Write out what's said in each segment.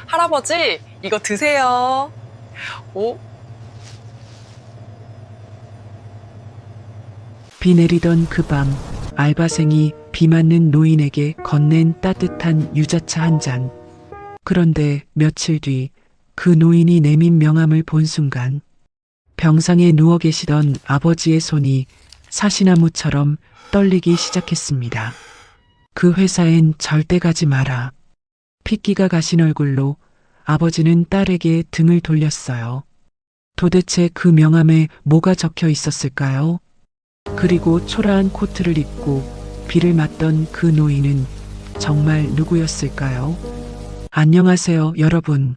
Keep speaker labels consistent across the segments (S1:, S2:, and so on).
S1: 할아버지, 이거 드세요. 오,
S2: 비 내리던 그 밤, 알바생이 비 맞는 노인에게 건넨 따뜻한 유자차 한 잔. 그런데 며칠 뒤 그 노인이 내민 명함을 본 순간 병상에 누워 계시던 아버지의 손이 사시나무처럼 떨리기 시작했습니다. 그 회사엔 절대 가지 마라. 핏기가 가신 얼굴로 아버지는 딸에게 등을 돌렸어요. 도대체 그 명함에 뭐가 적혀 있었을까요? 그리고 초라한 코트를 입고 비를 맞던 그 노인은 정말 누구였을까요? 안녕하세요, 여러분.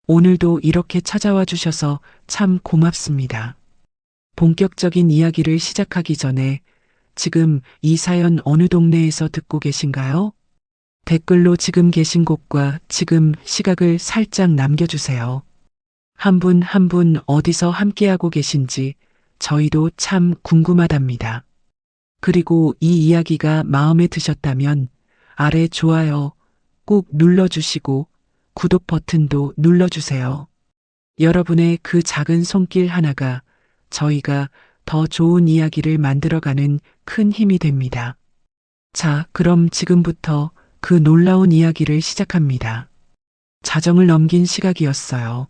S2: 오늘도 이렇게 찾아와 주셔서 참 고맙습니다. 본격적인 이야기를 시작하기 전에 지금 이 사연 어느 동네에서 듣고 계신가요? 댓글로 지금 계신 곳과 지금 시각을 살짝 남겨주세요. 한 분 한 분 어디서 함께하고 계신지 저희도 참 궁금하답니다. 그리고 이 이야기가 마음에 드셨다면 아래 좋아요 꼭 눌러주시고 구독 버튼도 눌러주세요. 여러분의 그 작은 손길 하나가 저희가 더 좋은 이야기를 만들어가는 큰 힘이 됩니다. 자, 그럼 지금부터 그 놀라운 이야기를 시작합니다. 자정을 넘긴 시각이었어요.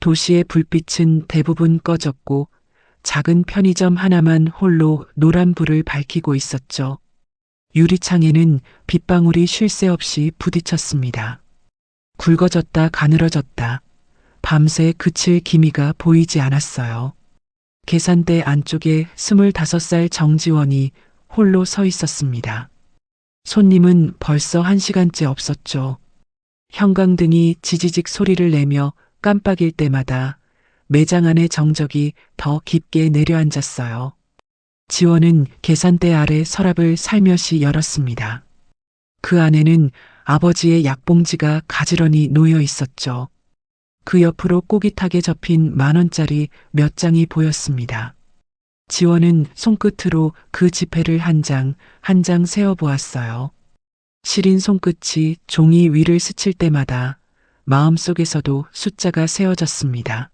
S2: 도시의 불빛은 대부분 꺼졌고 작은 편의점 하나만 홀로 노란 불을 밝히고 있었죠. 유리창에는 빗방울이 쉴 새 없이 부딪혔습니다. 굵어졌다 가늘어졌다. 밤새 그칠 기미가 보이지 않았어요. 계산대 안쪽에 25살 정지원이 홀로 서 있었습니다. 손님은 벌써 1시간째 없었죠. 형광등이 지지직 소리를 내며 깜빡일 때마다 매장 안의 정적이 더 깊게 내려앉았어요. 지원은 계산대 아래 서랍을 살며시 열었습니다. 그 안에는 아버지의 약봉지가 가지런히 놓여 있었죠. 그 옆으로 꼬깃하게 접힌 10,000원짜리 몇 장이 보였습니다. 지원은 손끝으로 그 지폐를 한 장 한 장 세어보았어요. 시린 손끝이 종이 위를 스칠 때마다 마음속에서도 숫자가 세어졌습니다.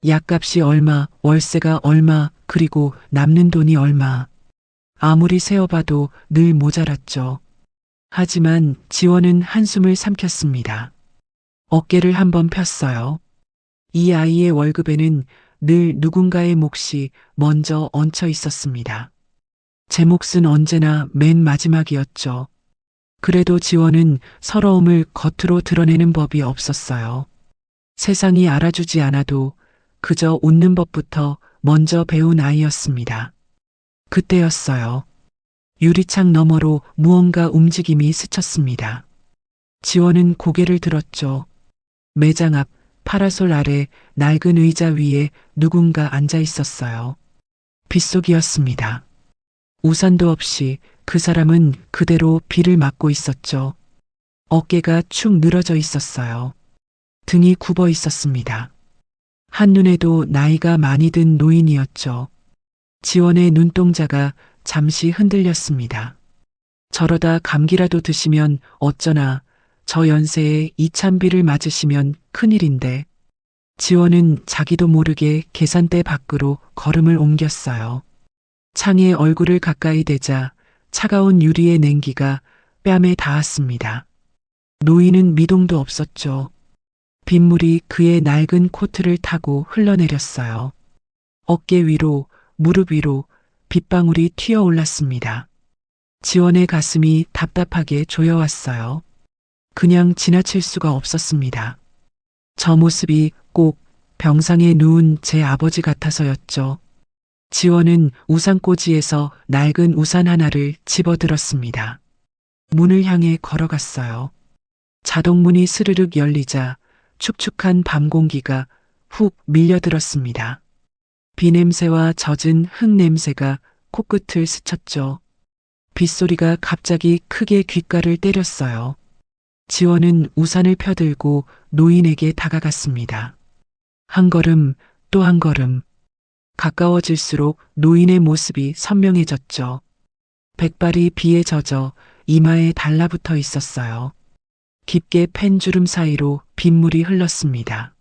S2: 약값이 얼마, 월세가 얼마, 그리고 남는 돈이 얼마. 아무리 세어봐도 늘 모자랐죠. 하지만 지원은 한숨을 삼켰습니다. 어깨를 한번 폈어요. 이 아이의 월급에는 늘 누군가의 몫이 먼저 얹혀 있었습니다. 제 몫은 언제나 맨 마지막이었죠. 그래도 지원은 서러움을 겉으로 드러내는 법이 없었어요. 세상이 알아주지 않아도 그저 웃는 법부터 먼저 배운 아이였습니다. 그때였어요. 유리창 너머로 무언가 움직임이 스쳤습니다. 지원은 고개를 들었죠. 매장 앞 파라솔 아래 낡은 의자 위에 누군가 앉아 있었어요. 빗속이었습니다. 우산도 없이 그 사람은 그대로 비를 맞고 있었죠. 어깨가 축 늘어져 있었어요. 등이 굽어 있었습니다. 한눈에도 나이가 많이 든 노인이었죠. 지원의 눈동자가 잠시 흔들렸습니다. 저러다 감기라도 드시면 어쩌나, 저 연세에 이 찬비를 맞으시면 큰일인데. 지원은 자기도 모르게 계산대 밖으로 걸음을 옮겼어요. 창에 얼굴을 가까이 대자 차가운 유리의 냉기가 뺨에 닿았습니다. 노인은 미동도 없었죠. 빗물이 그의 낡은 코트를 타고 흘러내렸어요. 어깨 위로, 무릎 위로 빗방울이 튀어 올랐습니다. 지원의 가슴이 답답하게 조여왔어요. 그냥 지나칠 수가 없었습니다. 저 모습이 꼭 병상에 누운 제 아버지 같아서였죠. 지원은 우산꽂이에서 낡은 우산 하나를 집어들었습니다. 문을 향해 걸어갔어요. 자동문이 스르륵 열리자 축축한 밤 공기가 훅 밀려들었습니다. 비 냄새와 젖은 흙 냄새가 코끝을 스쳤죠. 빗소리가 갑자기 크게 귓가를 때렸어요. 지원은 우산을 펴들고 노인에게 다가갔습니다. 한 걸음, 또 한 걸음. 가까워질수록 노인의 모습이 선명해졌죠. 백발이 비에 젖어 이마에 달라붙어 있었어요. 깊게 팬 주름 사이로 빗물이 흘렀습니다.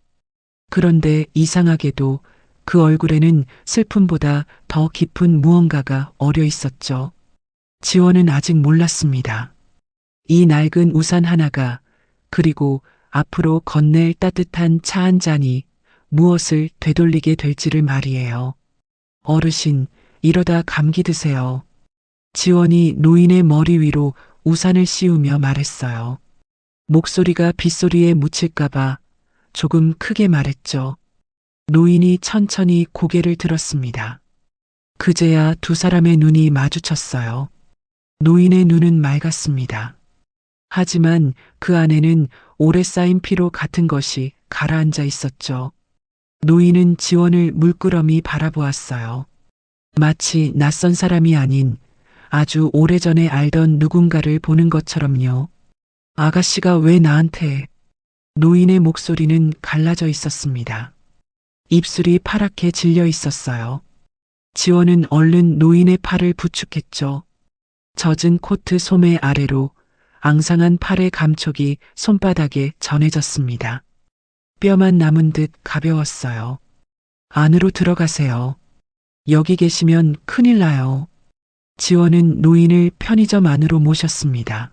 S2: 그런데 이상하게도 그 얼굴에는 슬픔보다 더 깊은 무언가가 어려 있었죠. 지원은 아직 몰랐습니다. 이 낡은 우산 하나가, 그리고 앞으로 건넬 따뜻한 차 한 잔이 무엇을 되돌리게 될지를 말이에요. 어르신, 이러다 감기 드세요. 지원이 노인의 머리 위로 우산을 씌우며 말했어요. 목소리가 빗소리에 묻힐까봐 조금 크게 말했죠. 노인이 천천히 고개를 들었습니다. 그제야 두 사람의 눈이 마주쳤어요. 노인의 눈은 맑았습니다. 하지만 그 안에는 오래 쌓인 피로 같은 것이 가라앉아 있었죠. 노인은 지원을 물끄러미 바라보았어요. 마치 낯선 사람이 아닌 아주 오래전에 알던 누군가를 보는 것처럼요. 아가씨가 왜 나한테? 노인의 목소리는 갈라져 있었습니다. 입술이 파랗게 질려 있었어요. 지원은 얼른 노인의 팔을 부축했죠. 젖은 코트 소매 아래로 앙상한 팔의 감촉이 손바닥에 전해졌습니다. 뼈만 남은 듯 가벼웠어요. 안으로 들어가세요. 여기 계시면 큰일 나요. 지원은 노인을 편의점 안으로 모셨습니다.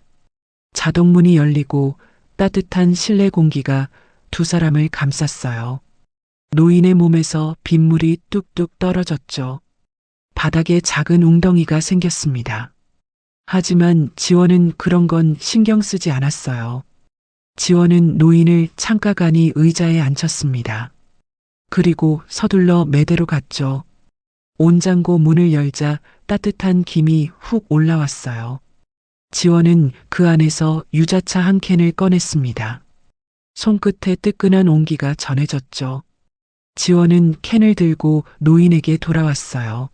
S2: 자동문이 열리고 따뜻한 실내 공기가 두 사람을 감쌌어요. 노인의 몸에서 빗물이 뚝뚝 떨어졌죠. 바닥에 작은 웅덩이가 생겼습니다. 하지만 지원은 그런 건 신경 쓰지 않았어요. 지원은 노인을 창가가니 의자에 앉혔습니다. 그리고 서둘러 매대로 갔죠. 온장고 문을 열자 따뜻한 김이 훅 올라왔어요. 지원은 그 안에서 유자차 한 캔을 꺼냈습니다. 손끝에 뜨끈한 온기가 전해졌죠. 지원은 캔을 들고 노인에게 돌아왔어요.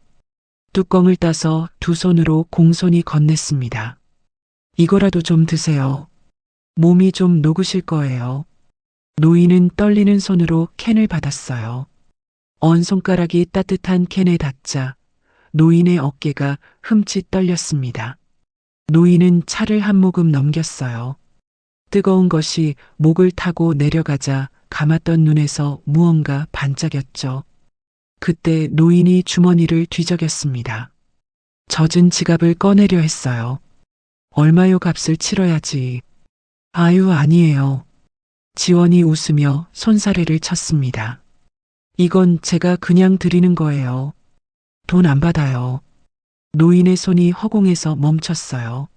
S2: 뚜껑을 따서 두 손으로 공손히 건넸습니다. 이거라도 좀 드세요. 몸이 좀 녹으실 거예요. 노인은 떨리는 손으로 캔을 받았어요. 언 손가락이 따뜻한 캔에 닿자 노인의 어깨가 흠칫 떨렸습니다. 노인은 차를 한 모금 넘겼어요. 뜨거운 것이 목을 타고 내려가자 감았던 눈에서 무언가 반짝였죠. 그때 노인이 주머니를 뒤적였습니다. 젖은 지갑을 꺼내려 했어요. 얼마요? 값을 치러야지. 아유, 아니에요. 지원이 웃으며 손사래를 쳤습니다. 이건 제가 그냥 드리는 거예요. 돈 안 받아요. 노인의 손이 허공에서 멈췄어요.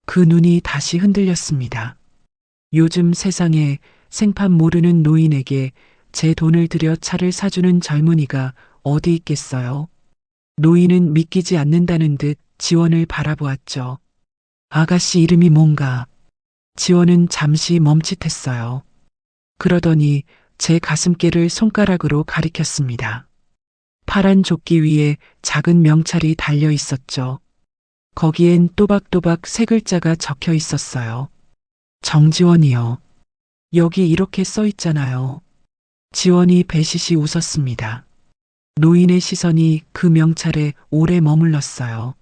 S2: 그 눈이 다시 흔들렸습니다. 요즘 세상에 생판 모르는 노인에게 제 돈을 들여 차를 사주는 젊은이가 어디 있겠어요? 노인은 믿기지 않는다는 듯 지원을 바라보았죠. 아가씨 이름이 뭔가? 지원은 잠시 멈칫했어요. 그러더니 제 가슴께를 손가락으로 가리켰습니다. 파란 조끼 위에 작은 명찰이 달려 있었죠. 거기엔 또박또박 세 글자가 적혀 있었어요. 정지원이요. 여기 이렇게 써 있잖아요. 지원이 배시시 웃었습니다. 노인의 시선이 그 명찰에 오래 머물렀어요.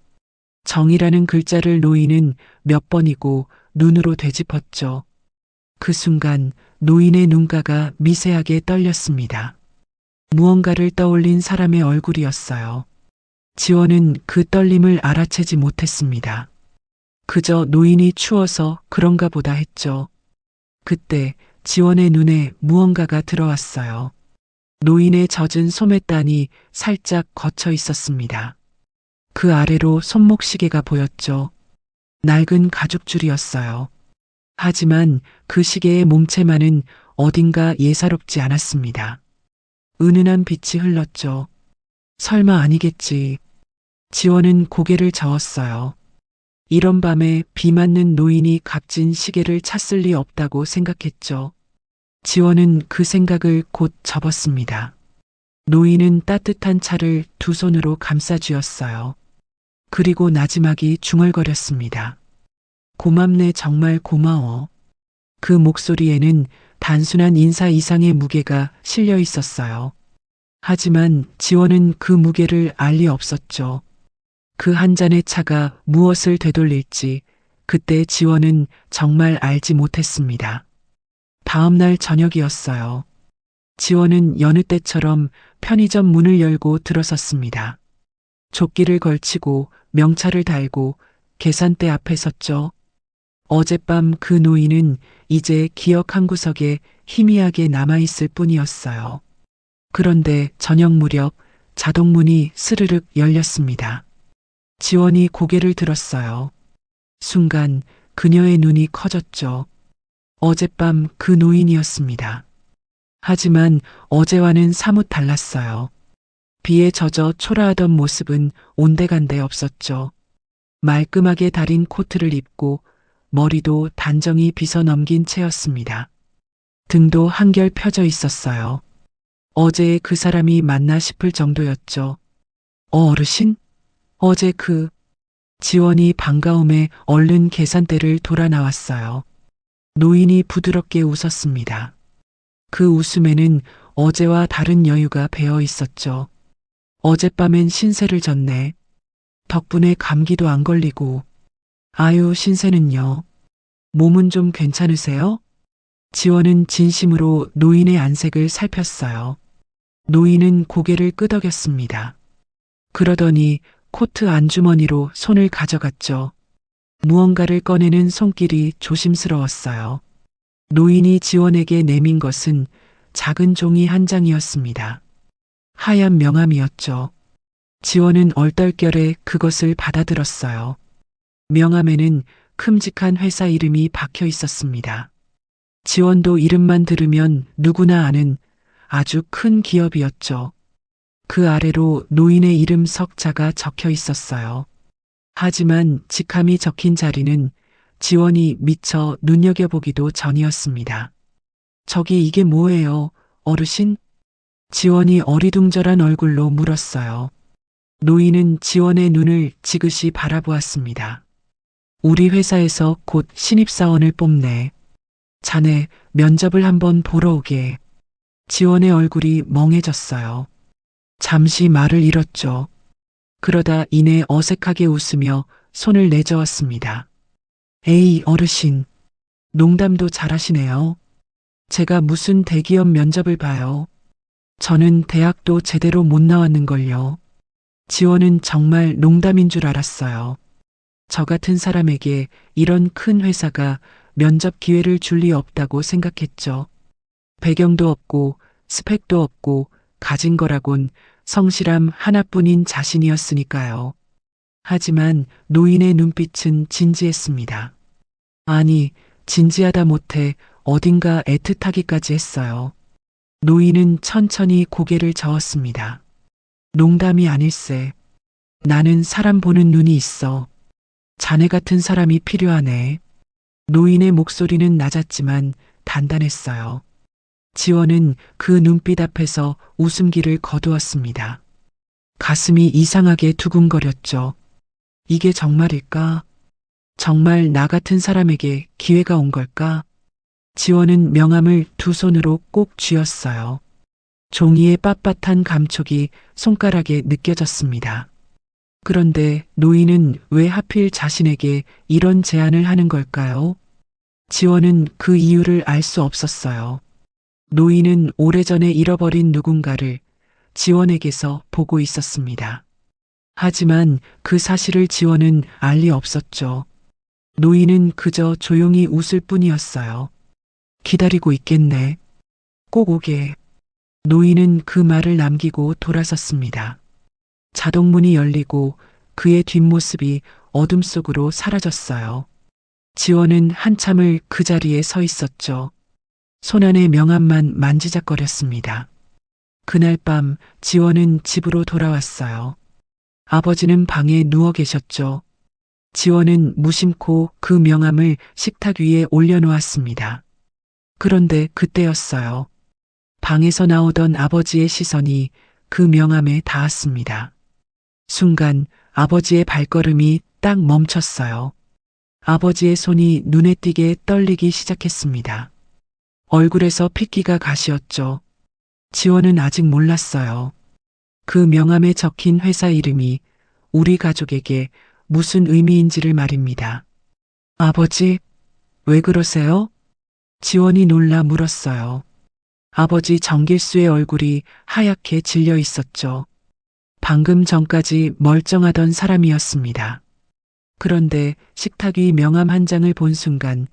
S2: 정이라는 글자를 노인은 몇 번이고 눈으로 되짚었죠. 그 순간 노인의 눈가가 미세하게 떨렸습니다. 무언가를 떠올린 사람의 얼굴이었어요. 지원은 그 떨림을 알아채지 못했습니다. 그저 노인이 추워서 그런가 보다 했죠. 그때 지원의 눈에 무언가가 들어왔어요. 노인의 젖은 소매단이 살짝 거쳐 있었습니다. 그 아래로 손목시계가 보였죠. 낡은 가죽줄이었어요. 하지만 그 시계의 몸체만은 어딘가 예사롭지 않았습니다. 은은한 빛이 흘렀죠. 설마 아니겠지. 지원은 고개를 저었어요. 이런 밤에 비 맞는 노인이 값진 시계를 찾을 리 없다고 생각했죠. 지원은 그 생각을 곧 접었습니다. 노인은 따뜻한 차를 두 손으로 감싸 쥐었어요. 그리고 나지막이 중얼거렸습니다. 고맙네, 정말 고마워. 그 목소리에는 단순한 인사 이상의 무게가 실려 있었어요. 하지만 지원은 그 무게를 알 리 없었죠. 그 한 잔의 차가 무엇을 되돌릴지 그때 지원은 정말 알지 못했습니다. 다음날 저녁이었어요. 지원은 여느 때처럼 편의점 문을 열고 들어섰습니다. 조끼를 걸치고 명찰을 달고 계산대 앞에 섰죠. 어젯밤 그 노인은 이제 기억 한 구석에 희미하게 남아있을 뿐이었어요. 그런데 저녁 무렵 자동문이 스르륵 열렸습니다. 지원이 고개를 들었어요. 순간 그녀의 눈이 커졌죠. 어젯밤 그 노인이었습니다. 하지만 어제와는 사뭇 달랐어요. 비에 젖어 초라하던 모습은 온데간데 없었죠. 말끔하게 다린 코트를 입고 머리도 단정히 빗어 넘긴 채였습니다. 등도 한결 펴져 있었어요. 어제의 그 사람이 맞나 싶을 정도였죠. 어르신? 어제 지원이 반가움에 얼른 계산대를 돌아 나왔어요. 노인이 부드럽게 웃었습니다. 그 웃음에는 어제와 다른 여유가 배어 있었죠. 어젯밤엔 신세를 졌네. 덕분에 감기도 안 걸리고. 아유, 신세는요. 몸은 좀 괜찮으세요? 지원은 진심으로 노인의 안색을 살폈어요. 노인은 고개를 끄덕였습니다. 그러더니 코트 안주머니로 손을 가져갔죠. 무언가를 꺼내는 손길이 조심스러웠어요. 노인이 지원에게 내민 것은 작은 종이 한 장이었습니다. 하얀 명함이었죠. 지원은 얼떨결에 그것을 받아들었어요. 명함에는 큼직한 회사 이름이 박혀 있었습니다. 지원도 이름만 들으면 누구나 아는 아주 큰 기업이었죠. 그 아래로 노인의 이름 석자가 적혀 있었어요. 하지만 직함이 적힌 자리는 지원이 미처 눈여겨보기도 전이었습니다. 저기 이게 뭐예요, 어르신? 지원이 어리둥절한 얼굴로 물었어요. 노인은 지원의 눈을 지그시 바라보았습니다. 우리 회사에서 곧 신입사원을 뽑네. 자네 면접을 한번 보러 오게. 지원의 얼굴이 멍해졌어요. 잠시 말을 잃었죠. 그러다 이내 어색하게 웃으며 손을 내저었습니다. 에이, 어르신. 농담도 잘하시네요. 제가 무슨 대기업 면접을 봐요. 저는 대학도 제대로 못 나왔는걸요. 지원은 정말 농담인 줄 알았어요. 저 같은 사람에게 이런 큰 회사가 면접 기회를 줄 리 없다고 생각했죠. 배경도 없고 스펙도 없고 가진 거라곤 성실함 하나뿐인 자신이었으니까요. 하지만 노인의 눈빛은 진지했습니다. 아니, 진지하다 못해 어딘가 애틋하기까지 했어요. 노인은 천천히 고개를 저었습니다. 농담이 아닐세. 나는 사람 보는 눈이 있어. 자네 같은 사람이 필요하네. 노인의 목소리는 낮았지만 단단했어요. 지원은 그 눈빛 앞에서 웃음기를 거두었습니다. 가슴이 이상하게 두근거렸죠. 이게 정말일까? 정말 나 같은 사람에게 기회가 온 걸까? 지원은 명함을 두 손으로 꼭 쥐었어요. 종이의 빳빳한 감촉이 손가락에 느껴졌습니다. 그런데 노인은 왜 하필 자신에게 이런 제안을 하는 걸까요? 지원은 그 이유를 알 수 없었어요. 노인은 오래전에 잃어버린 누군가를 지원에게서 보고 있었습니다. 하지만 그 사실을 지원은 알 리 없었죠. 노인은 그저 조용히 웃을 뿐이었어요. 기다리고 있겠네. 꼭 오게. 노인은 그 말을 남기고 돌아섰습니다. 자동문이 열리고 그의 뒷모습이 어둠 속으로 사라졌어요. 지원은 한참을 그 자리에 서 있었죠. 손안의 명함만 만지작거렸습니다. 그날 밤 지원은 집으로 돌아왔어요. 아버지는 방에 누워 계셨죠. 지원은 무심코 그 명함을 식탁 위에 올려놓았습니다. 그런데 그때였어요. 방에서 나오던 아버지의 시선이 그 명함에 닿았습니다. 순간 아버지의 발걸음이 딱 멈췄어요. 아버지의 손이 눈에 띄게 떨리기 시작했습니다. 얼굴에서 핏기가 가시었죠. 지원은 아직 몰랐어요. 그 명함에 적힌 회사 이름이 우리 가족에게 무슨 의미인지를 말입니다. 아버지, 왜 그러세요? 지원이 놀라 물었어요. 아버지 정길수의 얼굴이 하얗게 질려 있었죠. 방금 전까지 멀쩡하던 사람이었습니다. 그런데 식탁 위 명함 한 장을 본 순간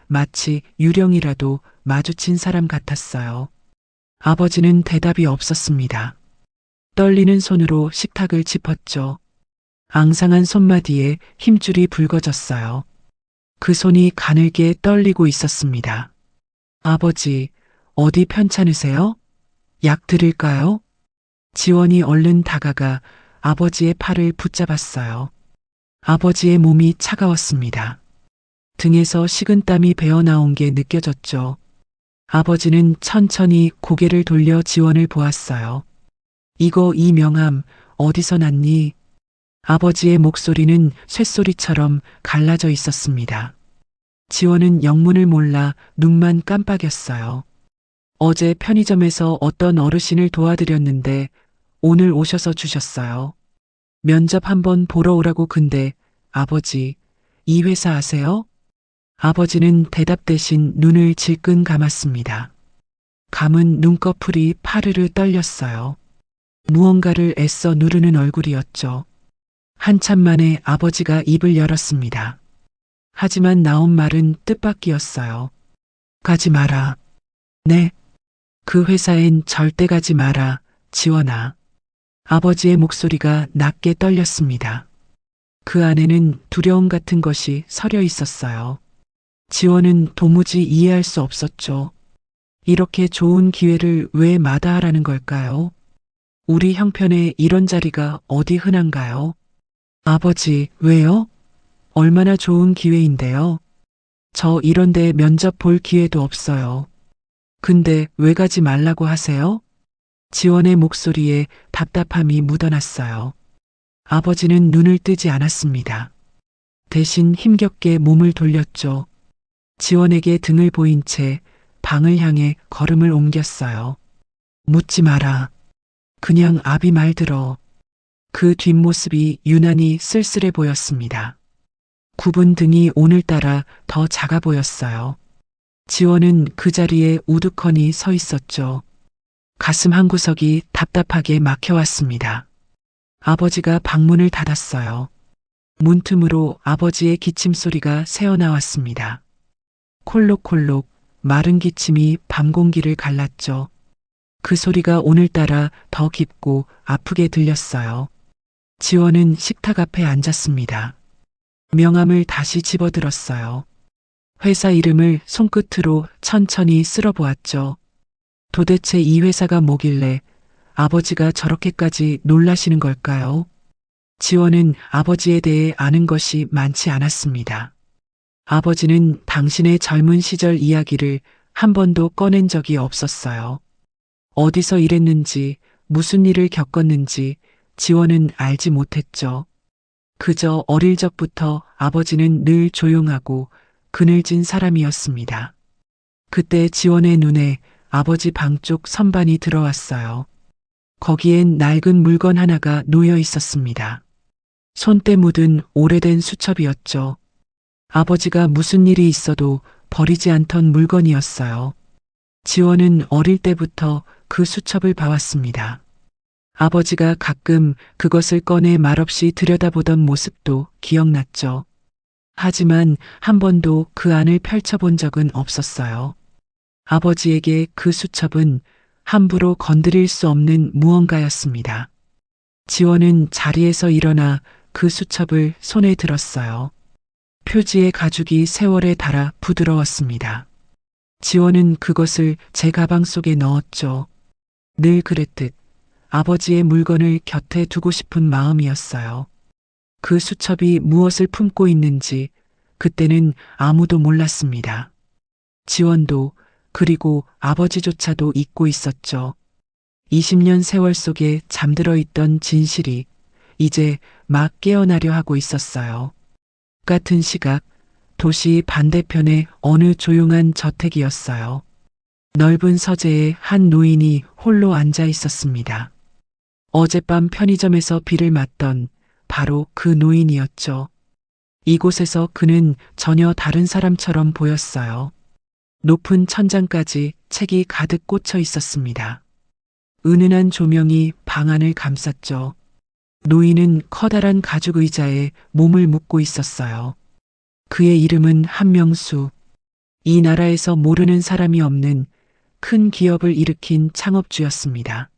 S2: 마치 유령이라도 마주친 사람 같았어요. 아버지는 대답이 없었습니다. 떨리는 손으로 식탁을 짚었죠. 앙상한 손마디에 힘줄이 붉어졌어요. 그 손이 가늘게 떨리고 있었습니다. 아버지, 어디 편찮으세요? 약 드릴까요? 지원이 얼른 다가가 아버지의 팔을 붙잡았어요. 아버지의 몸이 차가웠습니다. 등에서 식은땀이 배어나온 게 느껴졌죠. 아버지는 천천히 고개를 돌려 지원을 보았어요. 이거 이 명함 어디서 났니? 아버지의 목소리는 쇳소리처럼 갈라져 있었습니다. 지원은 영문을 몰라 눈만 깜빡였어요. 어제 편의점에서 어떤 어르신을 도와드렸는데 오늘 오셔서 주셨어요. 면접 한번 보러 오라고. 근데 아버지, 이 회사 아세요? 아버지는 대답 대신 눈을 질끈 감았습니다. 감은 눈꺼풀이 파르르 떨렸어요. 무언가를 애써 누르는 얼굴이었죠. 한참 만에 아버지가 입을 열었습니다. 하지만 나온 말은 뜻밖이었어요. 가지 마라. 네. 그 회사엔 절대 가지 마라, 지원아. 아버지의 목소리가 낮게 떨렸습니다. 그 안에는 두려움 같은 것이 서려 있었어요. 지원은 도무지 이해할 수 없었죠. 이렇게 좋은 기회를 왜 마다하라는 걸까요? 우리 형편에 이런 자리가 어디 흔한가요? 아버지, 왜요? 얼마나 좋은 기회인데요. 저 이런데 면접 볼 기회도 없어요. 근데 왜 가지 말라고 하세요? 지원의 목소리에 답답함이 묻어났어요. 아버지는 눈을 뜨지 않았습니다. 대신 힘겹게 몸을 돌렸죠. 지원에게 등을 보인 채 방을 향해 걸음을 옮겼어요. 묻지 마라. 그냥 아비 말 들어. 그 뒷모습이 유난히 쓸쓸해 보였습니다. 굽은 등이 오늘따라 더 작아 보였어요. 지원은 그 자리에 우두커니 서 있었죠. 가슴 한구석이 답답하게 막혀왔습니다. 아버지가 방문을 닫았어요. 문틈으로 아버지의 기침 소리가 새어나왔습니다. 콜록콜록 마른 기침이 밤 공기를 갈랐죠. 그 소리가 오늘따라 더 깊고 아프게 들렸어요. 지원은 식탁 앞에 앉았습니다. 명함을 다시 집어들었어요. 회사 이름을 손끝으로 천천히 쓸어보았죠. 도대체 이 회사가 뭐길래 아버지가 저렇게까지 놀라시는 걸까요? 지원은 아버지에 대해 아는 것이 많지 않았습니다. 아버지는 당신의 젊은 시절 이야기를 한 번도 꺼낸 적이 없었어요. 어디서 일했는지, 무슨 일을 겪었는지 지원은 알지 못했죠. 그저 어릴 적부터 아버지는 늘 조용하고 그늘진 사람이었습니다. 그때 지원의 눈에 아버지 방 쪽 선반이 들어왔어요. 거기엔 낡은 물건 하나가 놓여 있었습니다. 손때 묻은 오래된 수첩이었죠. 아버지가 무슨 일이 있어도 버리지 않던 물건이었어요. 지원은 어릴 때부터 그 수첩을 봐왔습니다. 아버지가 가끔 그것을 꺼내 말없이 들여다보던 모습도 기억났죠. 하지만 한 번도 그 안을 펼쳐본 적은 없었어요. 아버지에게 그 수첩은 함부로 건드릴 수 없는 무언가였습니다. 지원은 자리에서 일어나 그 수첩을 손에 들었어요. 표지의 가죽이 세월에 닳아 부드러웠습니다. 지원은 그것을 제 가방 속에 넣었죠. 늘 그랬듯 아버지의 물건을 곁에 두고 싶은 마음이었어요. 그 수첩이 무엇을 품고 있는지 그때는 아무도 몰랐습니다. 지원도 그리고 아버지조차도 잊고 있었죠. 20년 세월 속에 잠들어 있던 진실이 이제 막 깨어나려 하고 있었어요. 같은 시각 도시 반대편의 어느 조용한 저택이었어요. 넓은 서재에 한 노인이 홀로 앉아 있었습니다. 어젯밤 편의점에서 비를 맞던 바로 그 노인이었죠. 이곳에서 그는 전혀 다른 사람처럼 보였어요. 높은 천장까지 책이 가득 꽂혀 있었습니다. 은은한 조명이 방 안을 감쌌죠. 노인은 커다란 가죽 의자에 몸을 묻고 있었어요. 그의 이름은 한명수. 이 나라에서 모르는 사람이 없는 큰 기업을 일으킨 창업주였습니다.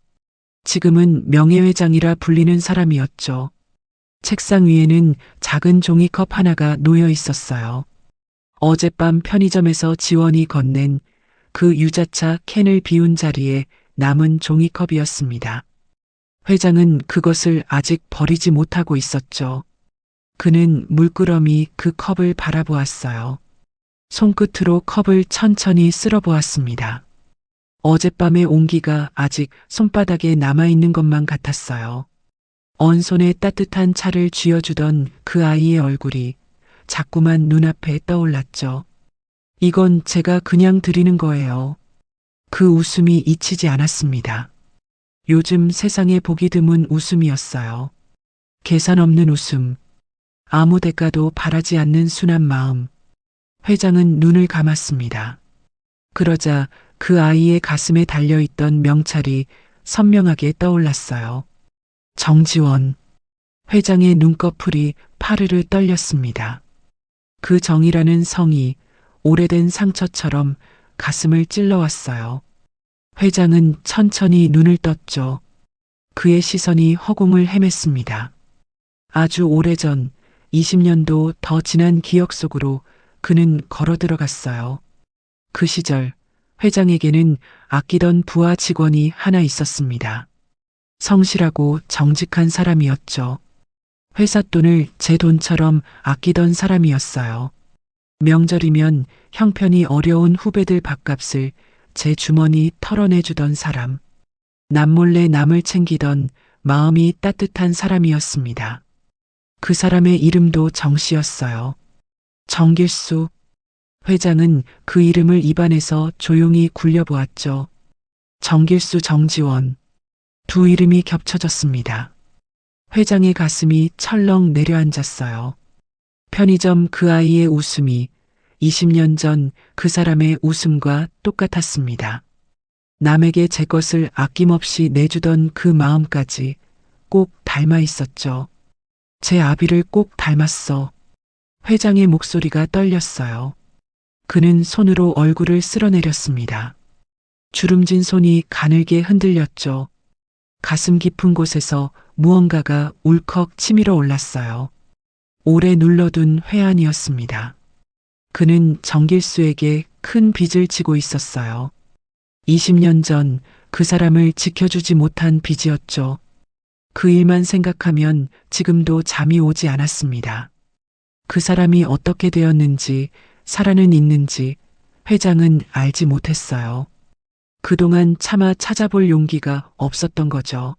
S2: 지금은 명예회장이라 불리는 사람이었죠. 책상 위에는 작은 종이컵 하나가 놓여 있었어요. 어젯밤 편의점에서 지원이 건넨 그 유자차 캔을 비운 자리에 남은 종이컵이었습니다. 회장은 그것을 아직 버리지 못하고 있었죠. 그는 물끄러미 그 컵을 바라보았어요. 손끝으로 컵을 천천히 쓸어보았습니다. 어젯밤의 온기가 아직 손바닥에 남아있는 것만 같았어요. 언 손에 따뜻한 차를 쥐어주던 그 아이의 얼굴이 자꾸만 눈앞에 떠올랐죠. 이건 제가 그냥 드리는 거예요. 그 웃음이 잊히지 않았습니다. 요즘 세상에 보기 드문 웃음이었어요. 계산 없는 웃음, 아무 대가도 바라지 않는 순한 마음. 회장은 눈을 감았습니다. 그러자 그 아이의 가슴에 달려있던 명찰이 선명하게 떠올랐어요. 정지원. 회장의 눈꺼풀이 파르르 떨렸습니다. 그 정이라는 성이 오래된 상처처럼 가슴을 찔러왔어요. 회장은 천천히 눈을 떴죠. 그의 시선이 허공을 헤맸습니다. 아주 오래전 20년도 더 지난 기억 속으로 그는 걸어 들어갔어요. 그 시절 회장에게는 아끼던 부하 직원이 하나 있었습니다. 성실하고 정직한 사람이었죠. 회사 돈을 제 돈처럼 아끼던 사람이었어요. 명절이면 형편이 어려운 후배들 밥값을 제 주머니 털어내주던 사람. 남몰래 남을 챙기던 마음이 따뜻한 사람이었습니다. 그 사람의 이름도 정씨였어요. 정길수. 회장은 그 이름을 입안에서 조용히 굴려보았죠. 정길수, 정지원. 두 이름이 겹쳐졌습니다. 회장의 가슴이 철렁 내려앉았어요. 편의점 그 아이의 웃음이 20년 전 그 사람의 웃음과 똑같았습니다. 남에게 제 것을 아낌없이 내주던 그 마음까지 꼭 닮아 있었죠. 제 아비를 꼭 닮았어. 회장의 목소리가 떨렸어요. 그는 손으로 얼굴을 쓸어내렸습니다. 주름진 손이 가늘게 흔들렸죠. 가슴 깊은 곳에서 무언가가 울컥 치밀어 올랐어요. 오래 눌러둔 회한이었습니다. 그는 정길수에게 큰 빚을 지고 있었어요. 20년 전 그 사람을 지켜주지 못한 빚이었죠. 그 일만 생각하면 지금도 잠이 오지 않았습니다. 그 사람이 어떻게 되었는지, 살아는 있는지 회장은 알지 못했어요. 그동안 차마 찾아볼 용기가 없었던 거죠.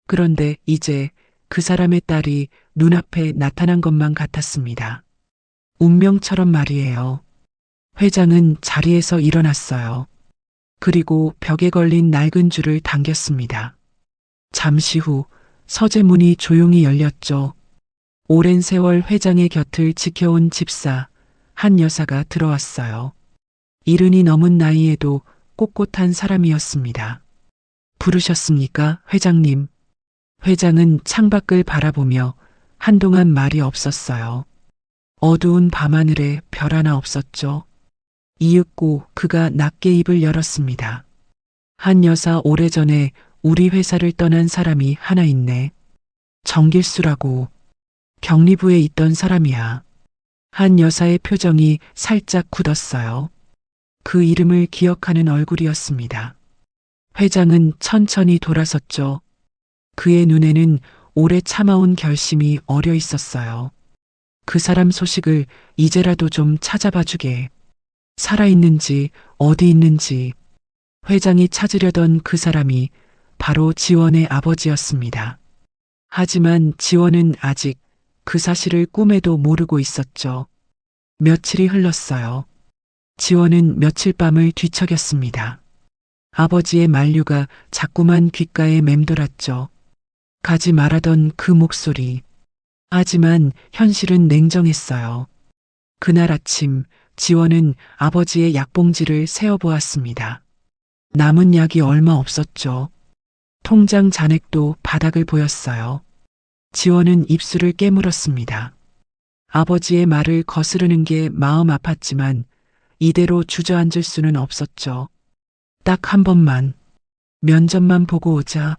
S2: 그런데 이제 그 사람의 딸이 눈앞에 나타난 것만 같았습니다. 운명처럼 말이에요. 회장은 자리에서 일어났어요. 그리고 벽에 걸린 낡은 줄을 당겼습니다. 잠시 후 서재문이 조용히 열렸죠. 오랜 세월 회장의 곁을 지켜온 집사, 한 여사가 들어왔어요. 70이 넘은 나이에도 꼿꼿한 사람이었습니다. 부르셨습니까, 회장님? 회장은 창밖을 바라보며 한동안 말이 없었어요. 어두운 밤하늘에 별 하나 없었죠. 이윽고 그가 낮게 입을 열었습니다. 한 여사 오래전에 우리 회사를 떠난 사람이 하나 있네. 정길수라고. 격리부에 있던 사람이야. 한 여사의 표정이 살짝 굳었어요. 그 이름을 기억하는 얼굴이었습니다. 회장은 천천히 돌아섰죠. 그의 눈에는 오래 참아온 결심이 어려 있었어요. 그 사람 소식을 이제라도 좀 찾아봐 주게. 살아있는지 어디 있는지. 회장이 찾으려던 그 사람이 바로 지원의 아버지였습니다. 하지만 지원은 아직 그 사실을 꿈에도 모르고 있었죠. 며칠이 흘렀어요. 지원은 며칠 밤을 뒤척였습니다. 아버지의 만류가 자꾸만 귓가에 맴돌았죠. 가지 말아던 그 목소리. 하지만 현실은 냉정했어요. 그날 아침 지원은 아버지의 약봉지를 세어보았습니다. 남은 약이 얼마 없었죠. 통장 잔액도 바닥을 보였어요. 지원은 입술을 깨물었습니다. 아버지의 말을 거스르는 게 마음 아팠지만 이대로 주저앉을 수는 없었죠. 딱 한 번만, 면접만 보고 오자.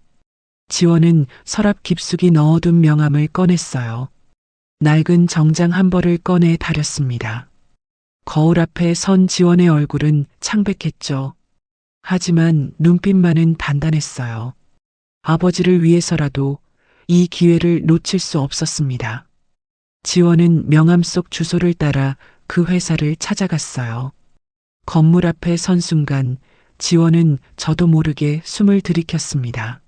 S2: 지원은 서랍 깊숙이 넣어둔 명함을 꺼냈어요. 낡은 정장 한 벌을 꺼내 다렸습니다. 거울 앞에 선 지원의 얼굴은 창백했죠. 하지만 눈빛만은 단단했어요. 아버지를 위해서라도 이 기회를 놓칠 수 없었습니다. 지원은 명함 속 주소를 따라 그 회사를 찾아갔어요. 건물 앞에 선 순간 지원은 저도 모르게 숨을 들이켰습니다.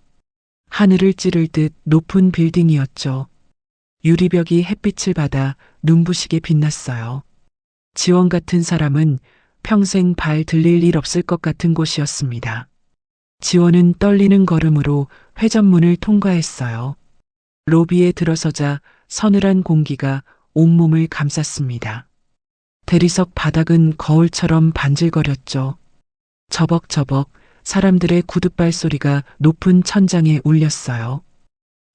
S2: 하늘을 찌를 듯 높은 빌딩이었죠. 유리벽이 햇빛을 받아 눈부시게 빛났어요. 지원 같은 사람은 평생 발 들릴 일 없을 것 같은 곳이었습니다. 지원은 떨리는 걸음으로 회전문을 통과했어요. 로비에 들어서자 서늘한 공기가 온몸을 감쌌습니다. 대리석 바닥은 거울처럼 반질거렸죠. 저벅저벅 사람들의 구둣발 소리가 높은 천장에 울렸어요.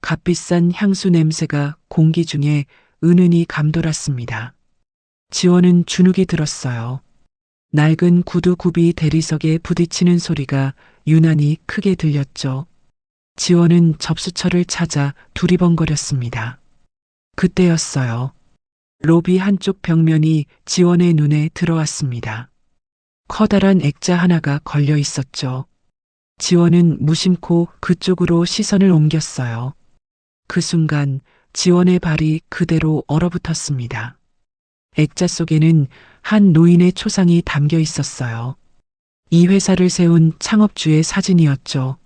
S2: 값비싼 향수 냄새가 공기 중에 은은히 감돌았습니다. 지원은 주눅이 들었어요. 낡은 구두 굽이 대리석에 부딪히는 소리가 유난히 크게 들렸죠. 지원은 접수처를 찾아 두리번거렸습니다. 그때였어요. 로비 한쪽 벽면이 지원의 눈에 들어왔습니다. 커다란 액자 하나가 걸려 있었죠. 지원은 무심코 그쪽으로 시선을 옮겼어요. 그 순간 지원의 발이 그대로 얼어붙었습니다. 액자 속에는 한 노인의 초상이 담겨 있었어요. 이 회사를 세운 창업주의 사진이었죠.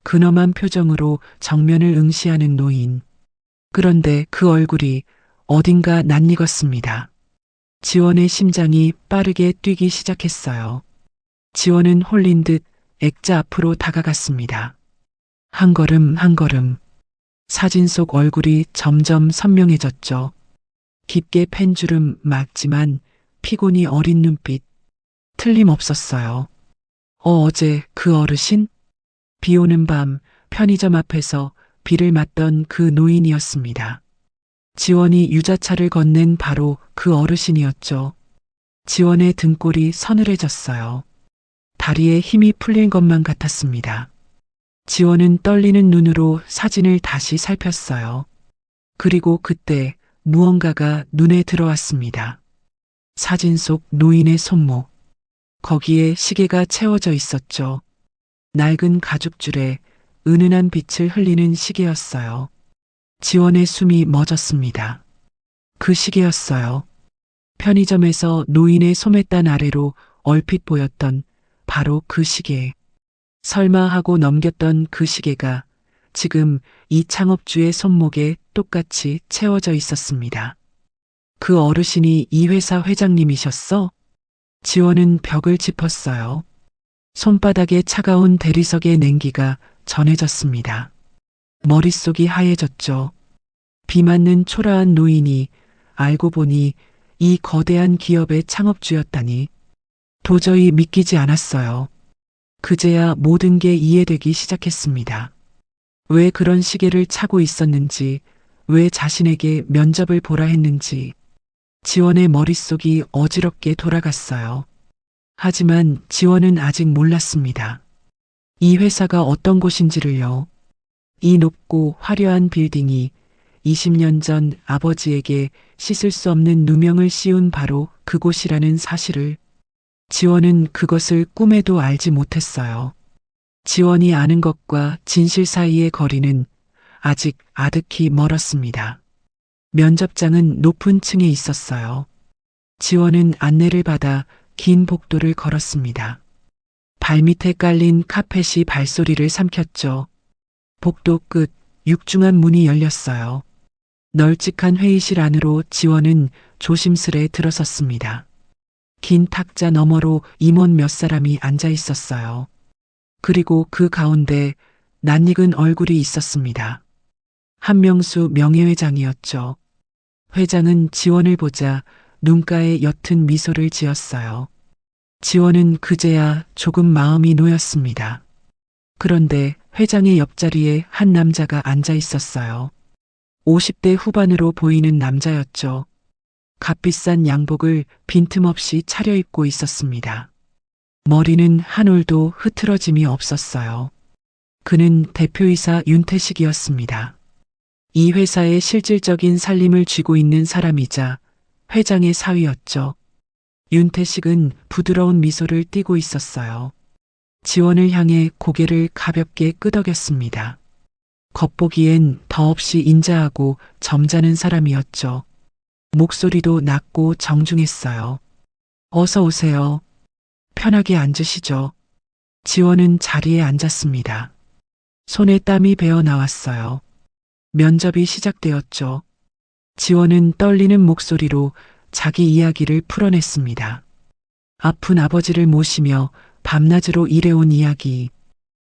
S2: 근엄한 표정으로 정면을 응시하는 노인. 그런데 그 얼굴이 어딘가 낯익었습니다. 지원의 심장이 빠르게 뛰기 시작했어요. 지원은 홀린 듯 액자 앞으로 다가갔습니다. 한 걸음 한 걸음. 사진 속 얼굴이 점점 선명해졌죠. 깊게 팬 주름 맑지만 피곤이 어린 눈빛. 틀림없었어요. 어제 그 어르신? 비 오는 밤 편의점 앞에서 비를 맞던 그 노인이었습니다. 지원이 유자차를 건넨 바로 그 어르신이었죠. 지원의 등골이 서늘해졌어요. 다리에 힘이 풀린 것만 같았습니다. 지원은 떨리는 눈으로 사진을 다시 살폈어요. 그리고 그때 무언가가 눈에 들어왔습니다. 사진 속 노인의 손목. 거기에 시계가 채워져 있었죠. 낡은 가죽줄에 은은한 빛을 흘리는 시계였어요. 지원의 숨이 멎었습니다. 그 시계였어요. 편의점에서 노인의 소매단 아래로 얼핏 보였던 바로 그 시계. 설마 하고 넘겼던 그 시계가 지금 이 창업주의 손목에 똑같이 채워져 있었습니다. 그 어르신이 이 회사 회장님이셨어? 지원은 벽을 짚었어요. 손바닥에 차가운 대리석의 냉기가 전해졌습니다. 머릿속이 하얘졌죠. 비 맞는 초라한 노인이 알고 보니 이 거대한 기업의 창업주였다니 도저히 믿기지 않았어요. 그제야 모든 게 이해되기 시작했습니다. 왜 그런 시계를 차고 있었는지, 왜 자신에게 면접을 보라 했는지. 지원의 머릿속이 어지럽게 돌아갔어요. 하지만 지원은 아직 몰랐습니다. 이 회사가 어떤 곳인지를요. 이 높고 화려한 빌딩이 20년 전 아버지에게 씻을 수 없는 누명을 씌운 바로 그곳이라는 사실을. 지원은 그것을 꿈에도 알지 못했어요. 지원이 아는 것과 진실 사이의 거리는 아직 아득히 멀었습니다. 면접장은 높은 층에 있었어요. 지원은 안내를 받아 긴 복도를 걸었습니다. 발밑에 깔린 카펫이 발소리를 삼켰죠. 복도 끝 육중한 문이 열렸어요. 널찍한 회의실 안으로 지원은 조심스레 들어섰습니다. 긴 탁자 너머로 임원 몇 사람이 앉아 있었어요. 그리고 그 가운데 낯익은 얼굴이 있었습니다. 한명수 명예회장이었죠. 회장은 지원을 보자 눈가에 옅은 미소를 지었어요. 지원은 그제야 조금 마음이 놓였습니다. 그런데 회장의 옆자리에 한 남자가 앉아 있었어요. 50대 후반으로 보이는 남자였죠. 값비싼 양복을 빈틈없이 차려입고 있었습니다. 머리는 한 올도 흐트러짐이 없었어요. 그는 대표이사 윤태식이었습니다. 이 회사의 실질적인 살림을 쥐고 있는 사람이자 회장의 사위였죠. 윤태식은 부드러운 미소를 띠고 있었어요. 지원을 향해 고개를 가볍게 끄덕였습니다. 겉보기엔 더없이 인자하고 점잖은 사람이었죠. 목소리도 낮고 정중했어요. 어서 오세요. 편하게 앉으시죠. 지원은 자리에 앉았습니다. 손에 땀이 배어 나왔어요. 면접이 시작되었죠. 지원은 떨리는 목소리로 자기 이야기를 풀어냈습니다. 아픈 아버지를 모시며 밤낮으로 일해온 이야기.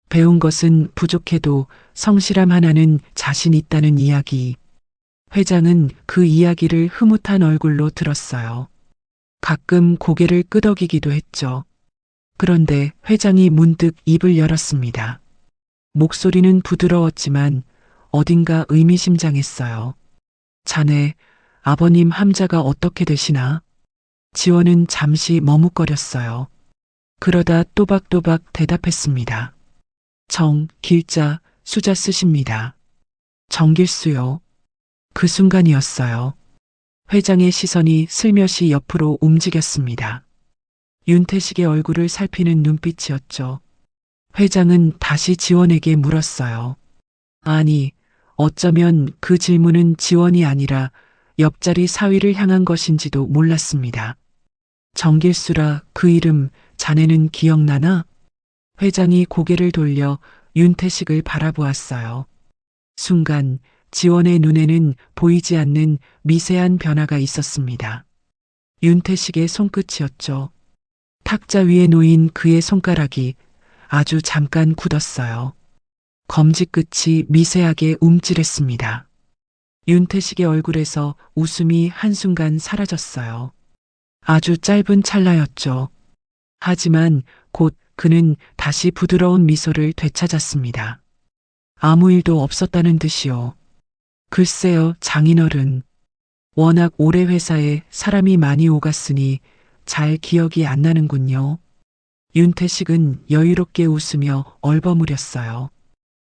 S2: 배운 것은 부족해도 성실함 하나는 자신 있다는 이야기. 회장은 그 이야기를 흐뭇한 얼굴로 들었어요. 가끔 고개를 끄덕이기도 했죠. 그런데 회장이 문득 입을 열었습니다. 목소리는 부드러웠지만 어딘가 의미심장했어요. 자네, 아버님 함자가 어떻게 되시나? 지원은 잠시 머뭇거렸어요. 그러다 또박또박 대답했습니다. 정, 길자, 수자 쓰십니다. 정길수요. 그 순간이었어요. 회장의 시선이 슬며시 옆으로 움직였습니다. 윤태식의 얼굴을 살피는 눈빛이었죠. 회장은 다시 지원에게 물었어요. 아니, 어쩌면 그 질문은 지원이 아니라 옆자리 사위를 향한 것인지도 몰랐습니다. 정길수라 그 이름 자네는 기억나나? 회장이 고개를 돌려 윤태식을 바라보았어요. 순간 지원의 눈에는 보이지 않는 미세한 변화가 있었습니다. 윤태식의 손끝이었죠. 탁자 위에 놓인 그의 손가락이 아주 잠깐 굳었어요. 검지 끝이 미세하게 움찔했습니다. 윤태식의 얼굴에서 웃음이 한순간 사라졌어요. 아주 짧은 찰나였죠. 하지만 곧 그는 다시 부드러운 미소를 되찾았습니다. 아무 일도 없었다는 듯이요. 글쎄요, 장인어른. 워낙 오래 회사에 사람이 많이 오갔으니 잘 기억이 안 나는군요. 윤태식은 여유롭게 웃으며 얼버무렸어요.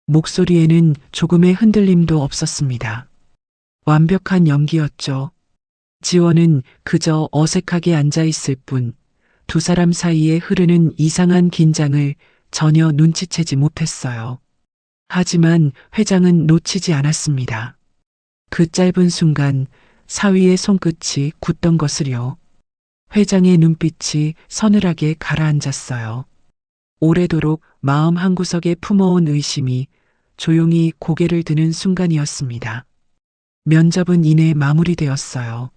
S2: 목소리에는 조금의 흔들림도 없었습니다. 완벽한 연기였죠. 지원은 그저 어색하게 앉아 있을 뿐 두 사람 사이에 흐르는 이상한 긴장을 전혀 눈치채지 못했어요. 하지만 회장은 놓치지 않았습니다. 그 짧은 순간 사위의 손끝이 굳던 것을요. 회장의 눈빛이 서늘하게 가라앉았어요. 오래도록 마음 한구석에 품어온 의심이 조용히 고개를 드는 순간이었습니다. 면접은 이내 마무리되었어요.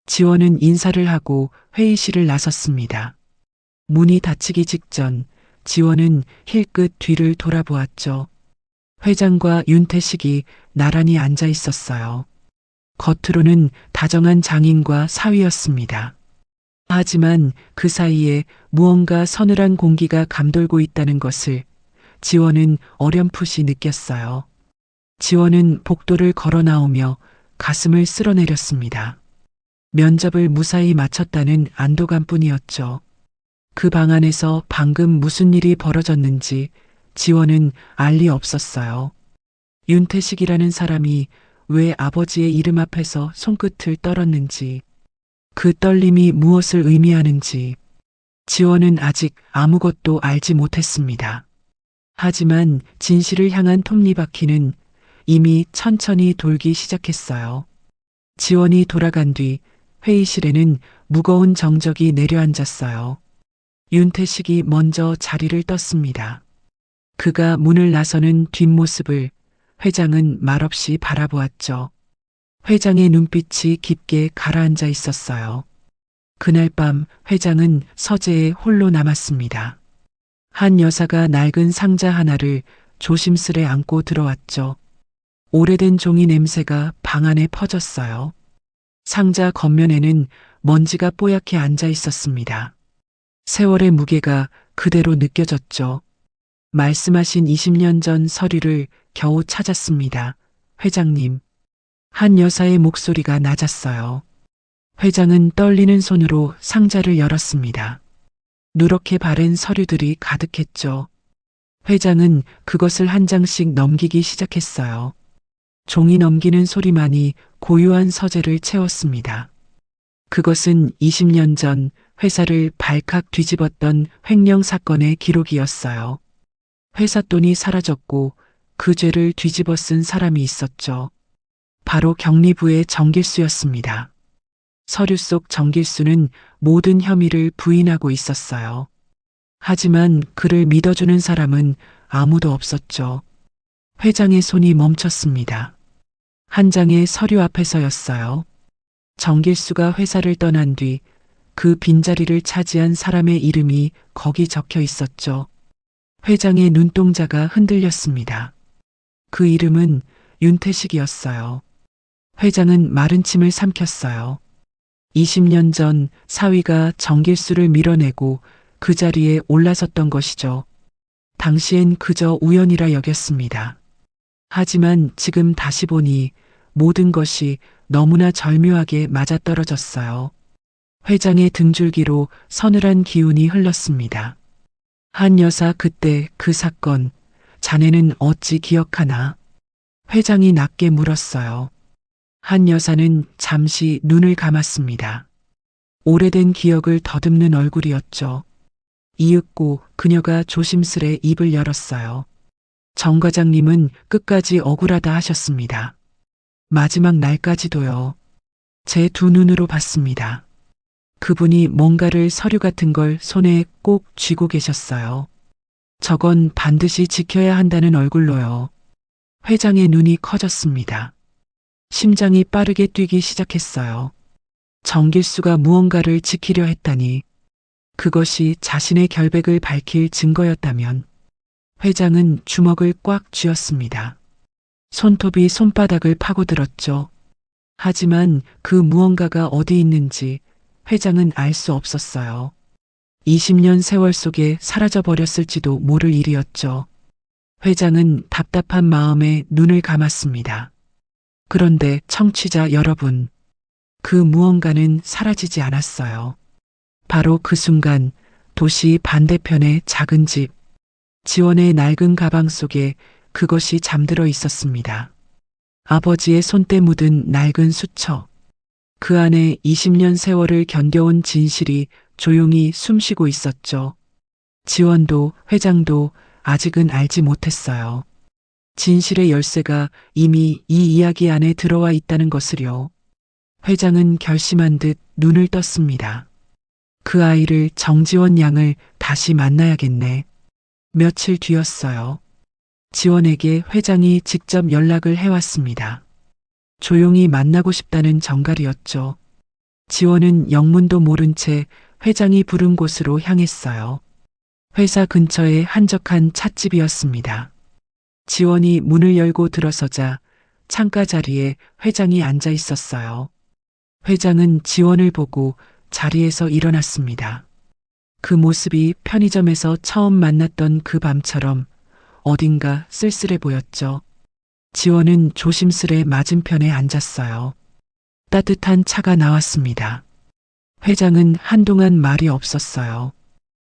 S2: 지원은 인사를 하고 회의실을 나섰습니다. 문이 닫히기 직전 지원은 힐끗 뒤를 돌아보았죠. 회장과 윤태식이 나란히 앉아 있었어요. 겉으로는 다정한 장인과 사위였습니다. 하지만 그 사이에 무언가 서늘한 공기가 감돌고 있다는 것을 지원은 어렴풋이 느꼈어요. 지원은 복도를 걸어 나오며 가슴을 쓸어내렸습니다. 면접을 무사히 마쳤다는 안도감뿐이었죠. 그 방 안에서 방금 무슨 일이 벌어졌는지 지원은 알 리 없었어요. 윤태식이라는 사람이 왜 아버지의 이름 앞에서 손끝을 떨었는지, 그 떨림이 무엇을 의미하는지 지원은 아직 아무것도 알지 못했습니다. 하지만 진실을 향한 톱니바퀴는 이미 천천히 돌기 시작했어요. 지원이 돌아간 뒤 회의실에는 무거운 정적이 내려앉았어요. 윤태식이 먼저 자리를 떴습니다. 그가 문을 나서는 뒷모습을 회장은 말없이 바라보았죠. 회장의 눈빛이 깊게 가라앉아 있었어요. 그날 밤 회장은 서재에 홀로 남았습니다. 한 여사가 낡은 상자 하나를 조심스레 안고 들어왔죠. 오래된 종이 냄새가 방 안에 퍼졌어요. 상자 겉면에는 먼지가 뽀얗게 앉아 있었습니다. 세월의 무게가 그대로 느껴졌죠. 말씀하신 20년 전 서류를 겨우 찾았습니다. 회장님. 한 여사의 목소리가 낮았어요. 회장은 떨리는 손으로 상자를 열었습니다. 누렇게 바랜 서류들이 가득했죠. 회장은 그것을 한 장씩 넘기기 시작했어요. 종이 넘기는 소리만이 고요한 서재를 채웠습니다. 그것은 20년 전 회사를 발칵 뒤집었던 횡령 사건의 기록이었어요. 회사 돈이 사라졌고 그 죄를 뒤집어 쓴 사람이 있었죠. 바로 경리부의 정길수였습니다. 서류 속 정길수는 모든 혐의를 부인하고 있었어요. 하지만 그를 믿어주는 사람은 아무도 없었죠. 회장의 손이 멈췄습니다. 한 장의 서류 앞에서였어요. 정길수가 회사를 떠난 뒤 그 빈자리를 차지한 사람의 이름이 거기 적혀 있었죠. 회장의 눈동자가 흔들렸습니다. 그 이름은 윤태식이었어요. 회장은 마른 침을 삼켰어요. 20년 전 사위가 정길수를 밀어내고 그 자리에 올라섰던 것이죠. 당시엔 그저 우연이라 여겼습니다. 하지만 지금 다시 보니 모든 것이 너무나 절묘하게 맞아떨어졌어요. 회장의 등줄기로 서늘한 기운이 흘렀습니다. 한 여사 그때 그 사건, 자네는 어찌 기억하나? 회장이 낮게 물었어요. 한 여사는 잠시 눈을 감았습니다. 오래된 기억을 더듬는 얼굴이었죠. 이윽고 그녀가 조심스레 입을 열었어요. 정 과장님은 끝까지 억울하다 하셨습니다. 마지막 날까지도요. 제 두 눈으로 봤습니다. 그분이 뭔가를 서류 같은 걸 손에 꼭 쥐고 계셨어요. 저건 반드시 지켜야 한다는 얼굴로요. 회장의 눈이 커졌습니다. 심장이 빠르게 뛰기 시작했어요. 정길수가 무언가를 지키려 했다니, 그것이 자신의 결백을 밝힐 증거였다면. 회장은 주먹을 꽉 쥐었습니다. 손톱이 손바닥을 파고들었죠. 하지만 그 무언가가 어디 있는지 회장은 알 수 없었어요. 20년 세월 속에 사라져버렸을지도 모를 일이었죠. 회장은 답답한 마음에 눈을 감았습니다. 그런데 청취자 여러분, 그 무언가는 사라지지 않았어요. 바로 그 순간 도시 반대편의 작은 집, 지원의 낡은 가방 속에 그것이 잠들어 있었습니다. 아버지의 손때 묻은 낡은 수첩. 그 안에 20년 세월을 견뎌온 진실이 조용히 숨쉬고 있었죠. 지원도 회장도 아직은 알지 못했어요. 진실의 열쇠가 이미 이 이야기 안에 들어와 있다는 것을요. 회장은 결심한 듯 눈을 떴습니다. 그 아이를 정지원 양을 다시 만나야겠네. 며칠 뒤였어요. 지원에게 회장이 직접 연락을 해왔습니다. 조용히 만나고 싶다는 정갈이었죠. 지원은 영문도 모른 채 회장이 부른 곳으로 향했어요. 회사 근처의 한적한 찻집이었습니다. 지원이 문을 열고 들어서자 창가 자리에 회장이 앉아 있었어요. 회장은 지원을 보고 자리에서 일어났습니다. 그 모습이 편의점에서 처음 만났던 그 밤처럼 어딘가 쓸쓸해 보였죠. 지원은 조심스레 맞은편에 앉았어요. 따뜻한 차가 나왔습니다. 회장은 한동안 말이 없었어요.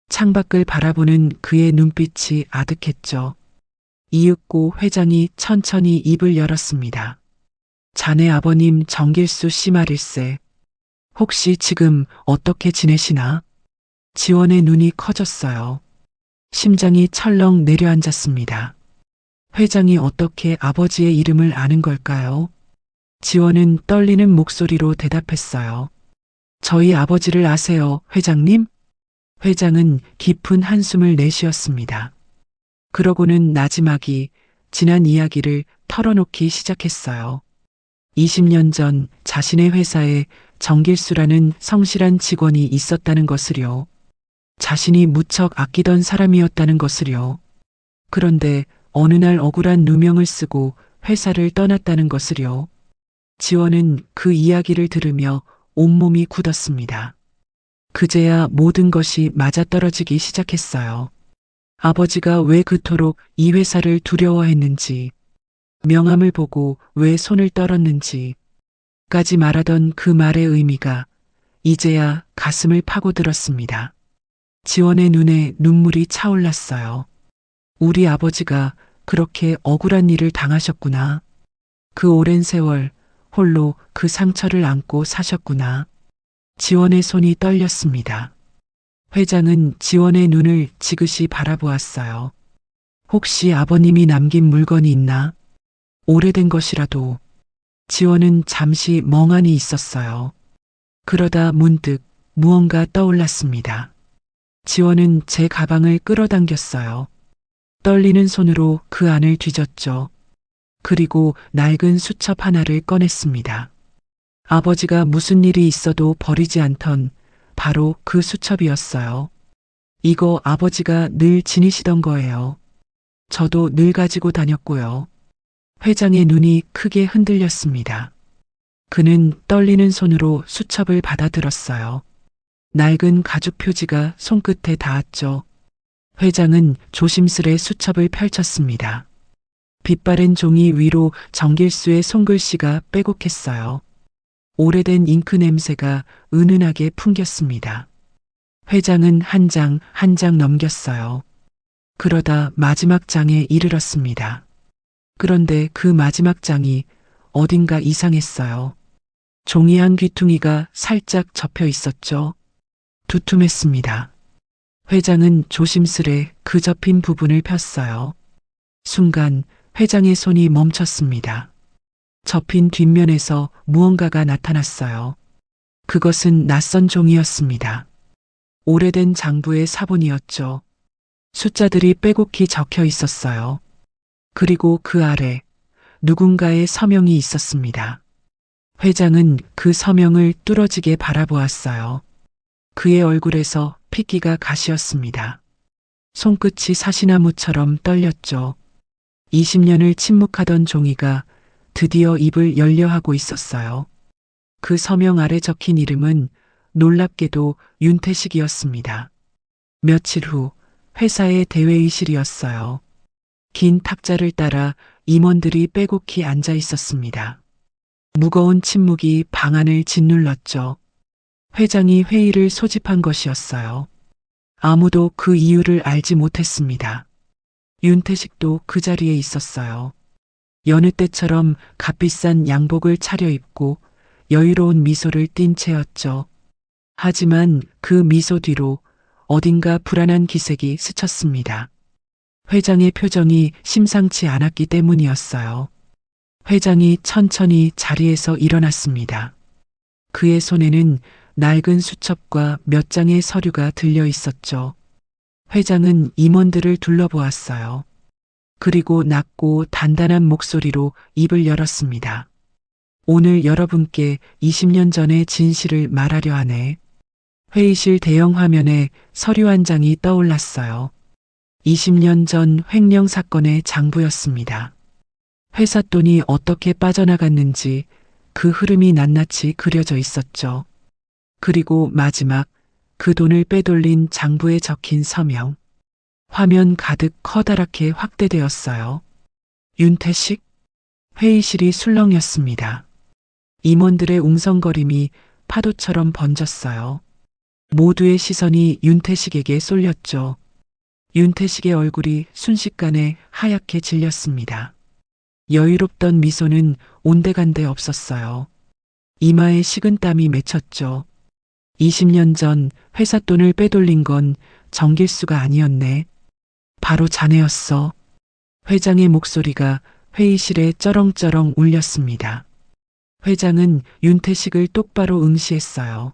S2: 창밖을 바라보는 그의 눈빛이 아득했죠. 이윽고 회장이 천천히 입을 열었습니다. 자네 아버님 정길수 씨 말일세. 혹시 지금 어떻게 지내시나? 지원의 눈이 커졌어요. 심장이 철렁 내려앉았습니다. 회장이 어떻게 아버지의 이름을 아는 걸까요? 지원은 떨리는 목소리로 대답했어요. 저희 아버지를 아세요, 회장님? 회장은 깊은 한숨을 내쉬었습니다. 그러고는 나지막이 지난 이야기를 털어놓기 시작했어요. 20년 전 자신의 회사에 정길수라는 성실한 직원이 있었다는 것을요. 자신이 무척 아끼던 사람이었다는 것을요. 그런데 어느 날 억울한 누명을 쓰고 회사를 떠났다는 것을요. 지원은 그 이야기를 들으며 온몸이 굳었습니다. 그제야 모든 것이 맞아떨어지기 시작했어요. 아버지가 왜 그토록 이 회사를 두려워했는지, 명함을 보고 왜 손을 떨었는지, 까지 말하던 그 말의 의미가 이제야 가슴을 파고들었습니다. 지원의 눈에 눈물이 차올랐어요. 우리 아버지가 그렇게 억울한 일을 당하셨구나. 그 오랜 세월 홀로 그 상처를 안고 사셨구나. 지원의 손이 떨렸습니다. 회장은 지원의 눈을 지그시 바라보았어요. 혹시 아버님이 남긴 물건이 있나? 오래된 것이라도. 지원은 잠시 멍하니 있었어요. 그러다 문득 무언가 떠올랐습니다. 지원은 제 가방을 끌어당겼어요. 떨리는 손으로 그 안을 뒤졌죠. 그리고 낡은 수첩 하나를 꺼냈습니다. 아버지가 무슨 일이 있어도 버리지 않던 바로 그 수첩이었어요. 이거 아버지가 늘 지니시던 거예요. 저도 늘 가지고 다녔고요. 회장의 눈이 크게 흔들렸습니다. 그는 떨리는 손으로 수첩을 받아들었어요. 낡은 가죽 표지가 손끝에 닿았죠. 회장은 조심스레 수첩을 펼쳤습니다. 빛바랜 종이 위로 정길수의 손글씨가 빼곡했어요. 오래된 잉크 냄새가 은은하게 풍겼습니다. 회장은 한 장 한 장 넘겼어요. 그러다 마지막 장에 이르렀습니다. 그런데 그 마지막 장이 어딘가 이상했어요. 종이 한 귀퉁이가 살짝 접혀 있었죠. 두툼했습니다. 회장은 조심스레 그 접힌 부분을 폈어요. 순간 회장의 손이 멈췄습니다. 접힌 뒷면에서 무언가가 나타났어요. 그것은 낯선 종이었습니다. 오래된 장부의 사본이었죠. 숫자들이 빼곡히 적혀 있었어요. 그리고 그 아래 누군가의 서명이 있었습니다. 회장은 그 서명을 뚫어지게 바라보았어요. 그의 얼굴에서 핏기가 가시었습니다. 손끝이 사시나무처럼 떨렸죠. 20년을 침묵하던 종이가 드디어 입을 열려하고 있었어요. 그 서명 아래 적힌 이름은 놀랍게도 윤태식이었습니다. 며칠 후 회사의 대회의실이었어요. 긴 탁자를 따라 임원들이 빼곡히 앉아 있었습니다. 무거운 침묵이 방 안을 짓눌렀죠. 회장이 회의를 소집한 것이었어요. 아무도 그 이유를 알지 못했습니다. 윤태식도 그 자리에 있었어요. 여느 때처럼 값비싼 양복을 차려입고 여유로운 미소를 띤 채였죠. 하지만 그 미소 뒤로 어딘가 불안한 기색이 스쳤습니다. 회장의 표정이 심상치 않았기 때문이었어요. 회장이 천천히 자리에서 일어났습니다. 그의 손에는 낡은 수첩과 몇 장의 서류가 들려 있었죠. 회장은 임원들을 둘러보았어요. 그리고 낮고 단단한 목소리로 입을 열었습니다. 오늘 여러분께 20년 전의 진실을 말하려 하네. 회의실 대형 화면에 서류 한 장이 떠올랐어요. 20년 전 횡령 사건의 장부였습니다. 회사 돈이 어떻게 빠져나갔는지 그 흐름이 낱낱이 그려져 있었죠. 그리고 마지막 그 돈을 빼돌린 장부에 적힌 서명. 화면 가득 커다랗게 확대되었어요. 윤태식? 회의실이 술렁였습니다. 임원들의 웅성거림이 파도처럼 번졌어요. 모두의 시선이 윤태식에게 쏠렸죠. 윤태식의 얼굴이 순식간에 하얗게 질렸습니다. 여유롭던 미소는 온데간데 없었어요. 이마에 식은땀이 맺혔죠. 20년 전 회사 돈을 빼돌린 건 정길수가 아니었네. 바로 자네였어. 회장의 목소리가 회의실에 쩌렁쩌렁 울렸습니다. 회장은 윤태식을 똑바로 응시했어요.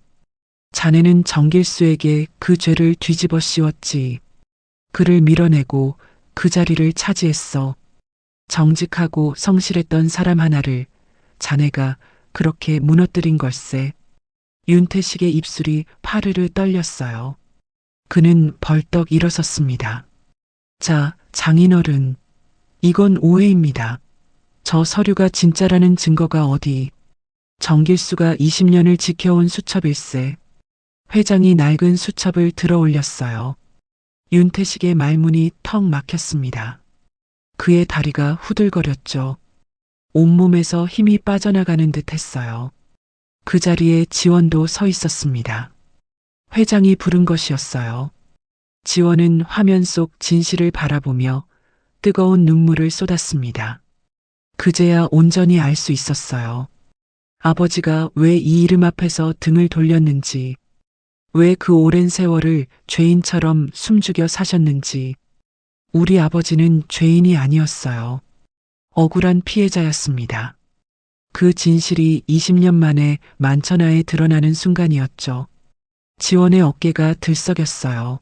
S2: 자네는 정길수에게 그 죄를 뒤집어 씌웠지. 그를 밀어내고 그 자리를 차지했어. 정직하고 성실했던 사람 하나를 자네가 그렇게 무너뜨린 걸세. 윤태식의 입술이 파르르 떨렸어요. 그는 벌떡 일어섰습니다. 자, 장인어른, 이건 오해입니다. 저 서류가 진짜라는 증거가 어디? 정길수가 20년을 지켜온 수첩일세. 회장이 낡은 수첩을 들어 올렸어요. 윤태식의 말문이 턱 막혔습니다. 그의 다리가 후들거렸죠. 온몸에서 힘이 빠져나가는 듯 했어요. 그 자리에 지원도 서 있었습니다. 회장이 부른 것이었어요. 지원은 화면 속 진실을 바라보며 뜨거운 눈물을 쏟았습니다. 그제야 온전히 알 수 있었어요. 아버지가 왜 이 이름 앞에서 등을 돌렸는지, 왜 그 오랜 세월을 죄인처럼 숨죽여 사셨는지. 우리 아버지는 죄인이 아니었어요. 억울한 피해자였습니다. 그 진실이 20년 만에 만천하에 드러나는 순간이었죠. 지원의 어깨가 들썩였어요.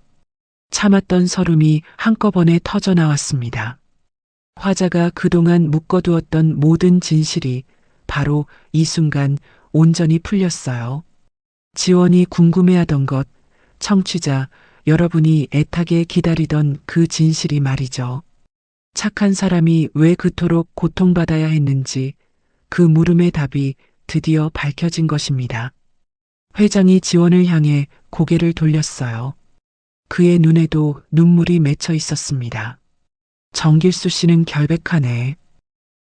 S2: 참았던 설움이 한꺼번에 터져 나왔습니다. 화자가 그동안 묶어두었던 모든 진실이 바로 이 순간 온전히 풀렸어요. 지원이 궁금해하던 것, 청취자 여러분이 애타게 기다리던 그 진실이 말이죠. 착한 사람이 왜 그토록 고통받아야 했는지, 그 물음의 답이 드디어 밝혀진 것입니다. 회장이 지원을 향해 고개를 돌렸어요. 그의 눈에도 눈물이 맺혀 있었습니다. 정길수 씨는 결백하네.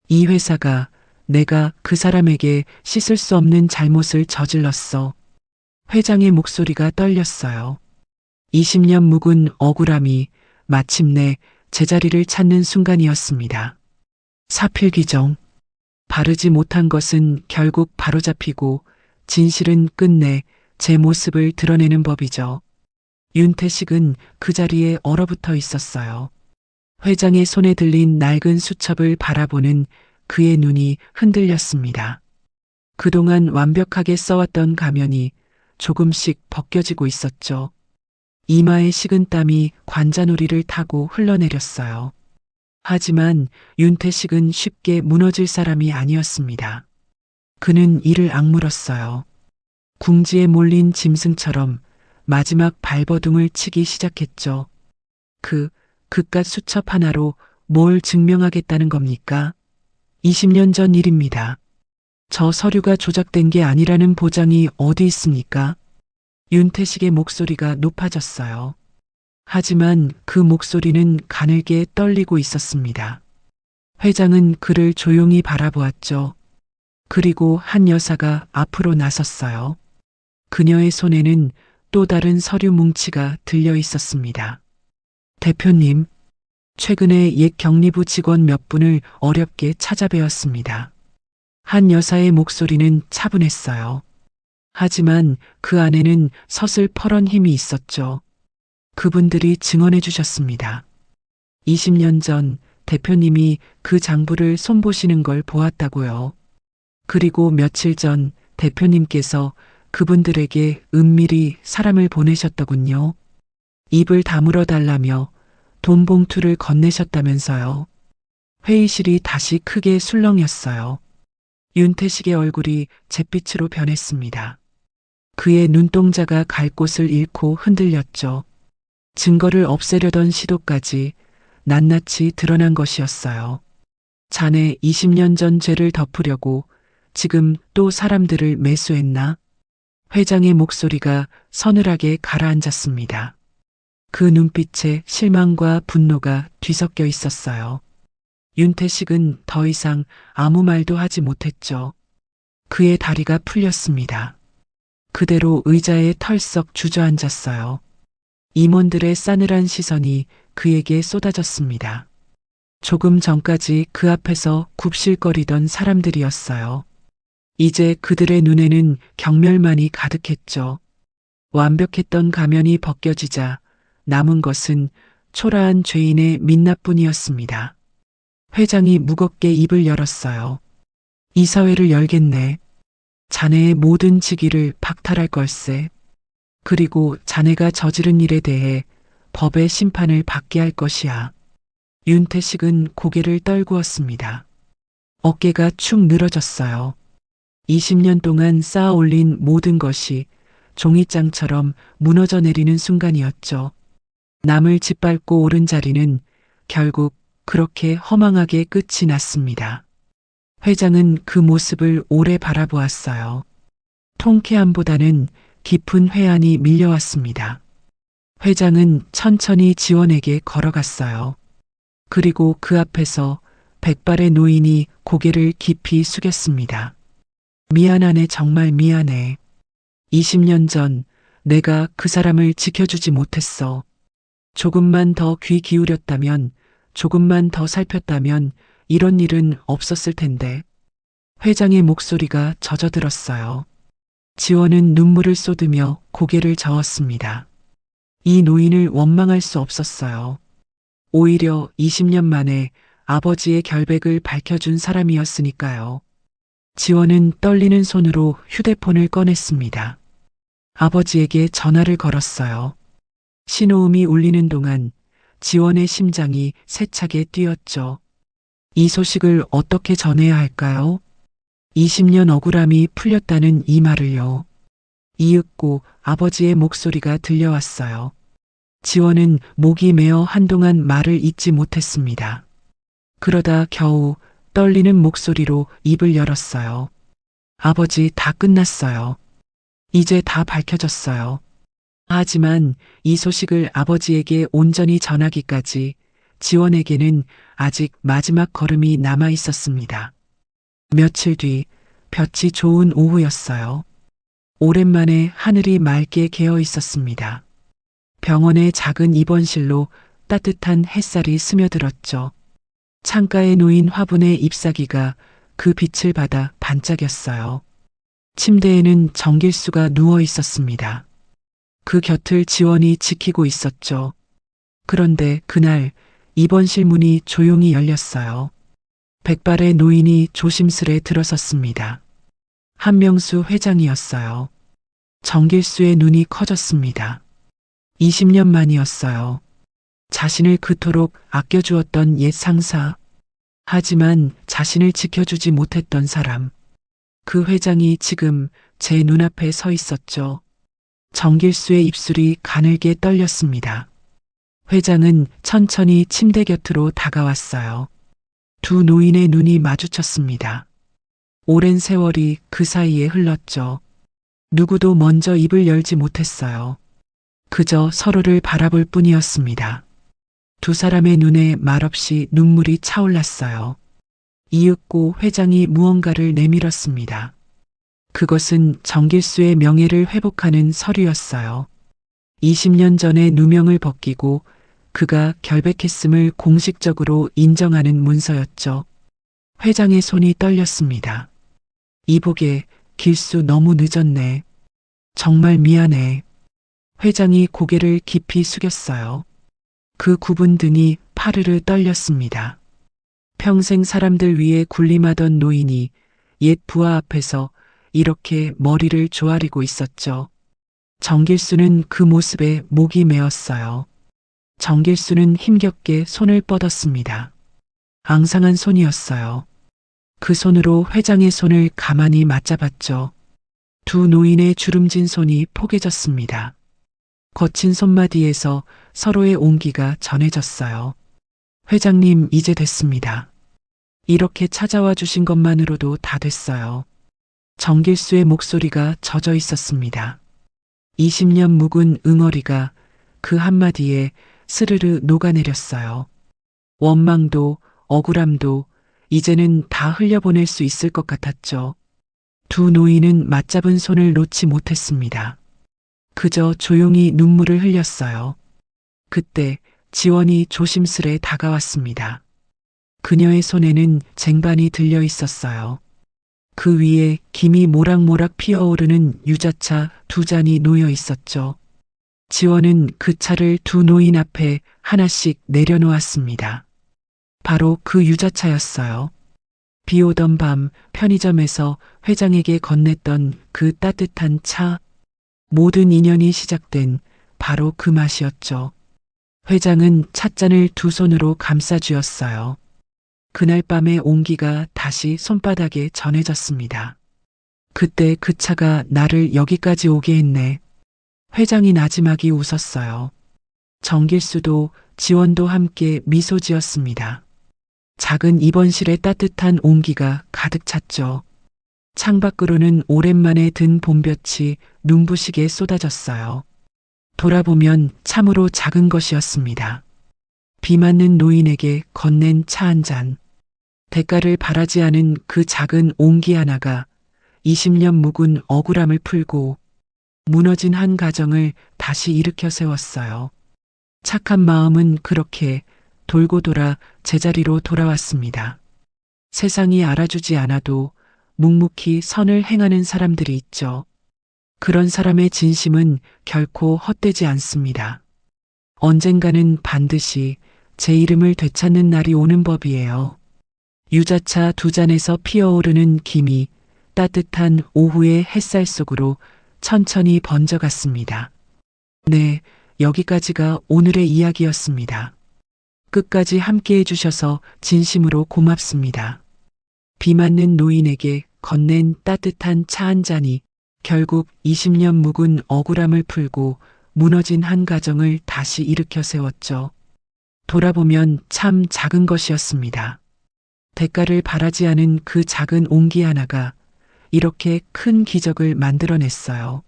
S2: 이 회사가, 내가 그 사람에게 씻을 수 없는 잘못을 저질렀어. 회장의 목소리가 떨렸어요. 20년 묵은 억울함이 마침내 제자리를 찾는 순간이었습니다. 사필귀정. 바르지 못한 것은 결국 바로잡히고 진실은 끝내 제 모습을 드러내는 법이죠. 윤태식은 그 자리에 얼어붙어 있었어요. 회장의 손에 들린 낡은 수첩을 바라보는 그의 눈이 흔들렸습니다. 그동안 완벽하게 써왔던 가면이 조금씩 벗겨지고 있었죠. 이마에 식은 땀이 관자놀이를 타고 흘러내렸어요. 하지만 윤태식은 쉽게 무너질 사람이 아니었습니다. 그는 이를 악물었어요. 궁지에 몰린 짐승처럼 마지막 발버둥을 치기 시작했죠. 그깟 수첩 하나로 뭘 증명하겠다는 겁니까? 20년 전 일입니다. 저 서류가 조작된 게 아니라는 보장이 어디 있습니까? 윤태식의 목소리가 높아졌어요. 하지만 그 목소리는 가늘게 떨리고 있었습니다. 회장은 그를 조용히 바라보았죠. 그리고 한 여사가 앞으로 나섰어요. 그녀의 손에는 또 다른 서류 뭉치가 들려 있었습니다. 대표님, 최근에 옛 격리부 직원 몇 분을 어렵게 찾아뵈었습니다. 한 여사의 목소리는 차분했어요. 하지만 그 안에는 서슬퍼런 힘이 있었죠. 그분들이 증언해 주셨습니다. 20년 전 대표님이 그 장부를 손보시는 걸 보았다고요. 그리고 며칠 전 대표님께서 그분들에게 은밀히 사람을 보내셨더군요. 입을 다물어 달라며 돈 봉투를 건네셨다면서요. 회의실이 다시 크게 술렁였어요. 윤태식의 얼굴이 잿빛으로 변했습니다. 그의 눈동자가 갈 곳을 잃고 흔들렸죠. 증거를 없애려던 시도까지 낱낱이 드러난 것이었어요. 자네 20년 전 죄를 덮으려고 지금 또 사람들을 매수했나? 회장의 목소리가 서늘하게 가라앉았습니다. 그 눈빛에 실망과 분노가 뒤섞여 있었어요. 윤태식은 더 이상 아무 말도 하지 못했죠. 그의 다리가 풀렸습니다. 그대로 의자에 털썩 주저앉았어요. 임원들의 싸늘한 시선이 그에게 쏟아졌습니다. 조금 전까지 그 앞에서 굽실거리던 사람들이었어요. 이제 그들의 눈에는 경멸만이 가득했죠. 완벽했던 가면이 벗겨지자 남은 것은 초라한 죄인의 민낯뿐이었습니다. 회장이 무겁게 입을 열었어요. 이 사회를 열겠네. 자네의 모든 직위를 박탈할 걸세. 그리고 자네가 저지른 일에 대해 법의 심판을 받게 할 것이야. 윤태식은 고개를 떨구었습니다. 어깨가 축 늘어졌어요. 20년 동안 쌓아 올린 모든 것이 종이장처럼 무너져 내리는 순간이었죠. 남을 짓밟고 오른 자리는 결국 그렇게 허망하게 끝이 났습니다. 회장은 그 모습을 오래 바라보았어요. 통쾌함보다는 깊은 회한이 밀려왔습니다. 회장은 천천히 지원에게 걸어갔어요. 그리고 그 앞에서 백발의 노인이 고개를 깊이 숙였습니다. 미안하네, 정말 미안해. 20년 전 내가 그 사람을 지켜주지 못했어. 조금만 더 귀 기울였다면, 조금만 더 살폈다면 이런 일은 없었을 텐데. 회장의 목소리가 젖어들었어요. 지원은 눈물을 쏟으며 고개를 저었습니다. 이 노인을 원망할 수 없었어요. 오히려 20년 만에 아버지의 결백을 밝혀준 사람이었으니까요. 지원은 떨리는 손으로 휴대폰을 꺼냈습니다. 아버지에게 전화를 걸었어요. 신호음이 울리는 동안 지원의 심장이 세차게 뛰었죠. 이 소식을 어떻게 전해야 할까요? 20년 억울함이 풀렸다는 이 말을요. 이윽고 아버지의 목소리가 들려왔어요. 지원은 목이 메어 한동안 말을 잇지 못했습니다. 그러다 겨우 떨리는 목소리로 입을 열었어요. 아버지, 다 끝났어요. 이제 다 밝혀졌어요. 하지만 이 소식을 아버지에게 온전히 전하기까지 지원에게는 아직 마지막 걸음이 남아 있었습니다. 며칠 뒤 볕이 좋은 오후였어요. 오랜만에 하늘이 맑게 개어 있었습니다. 병원의 작은 입원실로 따뜻한 햇살이 스며들었죠. 창가에 놓인 화분의 잎사귀가 그 빛을 받아 반짝였어요. 침대에는 정길수가 누워 있었습니다. 그 곁을 지원이 지키고 있었죠. 그런데 그날 입원실 문이 조용히 열렸어요. 백발의 노인이 조심스레 들어섰습니다. 한명수 회장이었어요. 정길수의 눈이 커졌습니다. 20년 만이었어요. 자신을 그토록 아껴주었던 옛 상사. 하지만 자신을 지켜주지 못했던 사람. 그 회장이 지금 제 눈앞에 서 있었죠. 정길수의 입술이 가늘게 떨렸습니다. 회장은 천천히 침대 곁으로 다가왔어요. 두 노인의 눈이 마주쳤습니다. 오랜 세월이 그 사이에 흘렀죠. 누구도 먼저 입을 열지 못했어요. 그저 서로를 바라볼 뿐이었습니다. 두 사람의 눈에 말없이 눈물이 차올랐어요. 이윽고 회장이 무언가를 내밀었습니다. 그것은 정길수의 명예를 회복하는 서류였어요. 20년 전에 누명을 벗기고 그가 결백했음을 공식적으로 인정하는 문서였죠. 회장의 손이 떨렸습니다. 이보게, 길수, 너무 늦었네. 정말 미안해. 회장이 고개를 깊이 숙였어요. 그 굽은 등이 파르르 떨렸습니다. 평생 사람들 위에 군림하던 노인이 옛 부하 앞에서 이렇게 머리를 조아리고 있었죠. 정길수는 그 모습에 목이 메었어요. 정길수는 힘겹게 손을 뻗었습니다. 앙상한 손이었어요. 그 손으로 회장의 손을 가만히 맞잡았죠. 두 노인의 주름진 손이 포개졌습니다. 거친 손마디에서 서로의 온기가 전해졌어요. 회장님, 이제 됐습니다. 이렇게 찾아와 주신 것만으로도 다 됐어요. 정길수의 목소리가 젖어 있었습니다. 20년 묵은 응어리가 그 한마디에 스르르 녹아내렸어요. 원망도 억울함도 이제는 다 흘려보낼 수 있을 것 같았죠. 두 노인은 맞잡은 손을 놓지 못했습니다. 그저 조용히 눈물을 흘렸어요. 그때 지원이 조심스레 다가왔습니다. 그녀의 손에는 쟁반이 들려 있었어요. 그 위에 김이 모락모락 피어오르는 유자차 두 잔이 놓여 있었죠. 지원은 그 차를 두 노인 앞에 하나씩 내려놓았습니다. 바로 그 유자차였어요. 비 오던 밤 편의점에서 회장에게 건넸던 그 따뜻한 차. 모든 인연이 시작된 바로 그 맛이었죠. 회장은 찻잔을 두 손으로 감싸쥐었어요. 그날 밤의 온기가 다시 손바닥에 전해졌습니다. 그때 그 차가 나를 여기까지 오게 했네. 회장이 나지막이 웃었어요. 정길수도 지원도 함께 미소 지었습니다. 작은 입원실에 따뜻한 온기가 가득 찼죠. 창밖으로는 오랜만에 든 봄볕이 눈부시게 쏟아졌어요. 돌아보면 참으로 작은 것이었습니다. 비 맞는 노인에게 건넨 차 한 잔. 대가를 바라지 않은 그 작은 온기 하나가 20년 묵은 억울함을 풀고 무너진 한 가정을 다시 일으켜 세웠어요. 착한 마음은 그렇게 돌고 돌아 제자리로 돌아왔습니다. 세상이 알아주지 않아도 묵묵히 선을 행하는 사람들이 있죠. 그런 사람의 진심은 결코 헛되지 않습니다. 언젠가는 반드시 제 이름을 되찾는 날이 오는 법이에요. 유자차 두 잔에서 피어오르는 김이 따뜻한 오후의 햇살 속으로 천천히 번져갔습니다. 네, 여기까지가 오늘의 이야기였습니다. 끝까지 함께 해주셔서 진심으로 고맙습니다. 비 맞는 노인에게 건넨 따뜻한 차 한 잔이 결국 20년 묵은 억울함을 풀고 무너진 한 가정을 다시 일으켜 세웠죠. 돌아보면 참 작은 것이었습니다. 대가를 바라지 않은 그 작은 온기 하나가 이렇게 큰 기적을 만들어냈어요.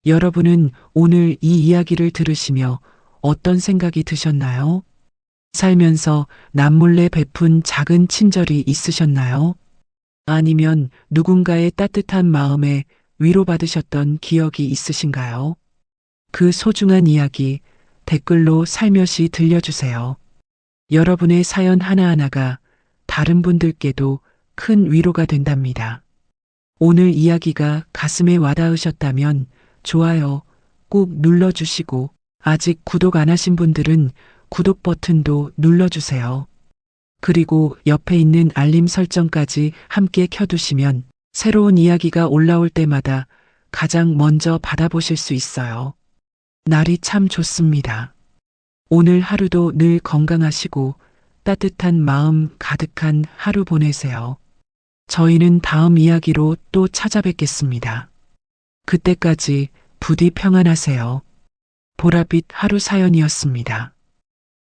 S2: 여러분은 오늘 이 이야기를 들으시며 어떤 생각이 드셨나요? 살면서 남몰래 베푼 작은 친절이 있으셨나요? 아니면 누군가의 따뜻한 마음에 위로받으셨던 기억이 있으신가요? 그 소중한 이야기 댓글로 살며시 들려주세요. 여러분의 사연 하나하나가 다른 분들께도 큰 위로가 된답니다. 오늘 이야기가 가슴에 와닿으셨다면 좋아요 꼭 눌러주시고 아직 구독 안 하신 분들은 구독 버튼도 눌러주세요. 그리고 옆에 있는 알림 설정까지 함께 켜두시면 새로운 이야기가 올라올 때마다 가장 먼저 받아보실 수 있어요. 날이 참 좋습니다. 오늘 하루도 늘 건강하시고 따뜻한 마음 가득한 하루 보내세요. 저희는 다음 이야기로 또 찾아뵙겠습니다. 그때까지 부디 평안하세요. 보랏빛 하루 사연이었습니다.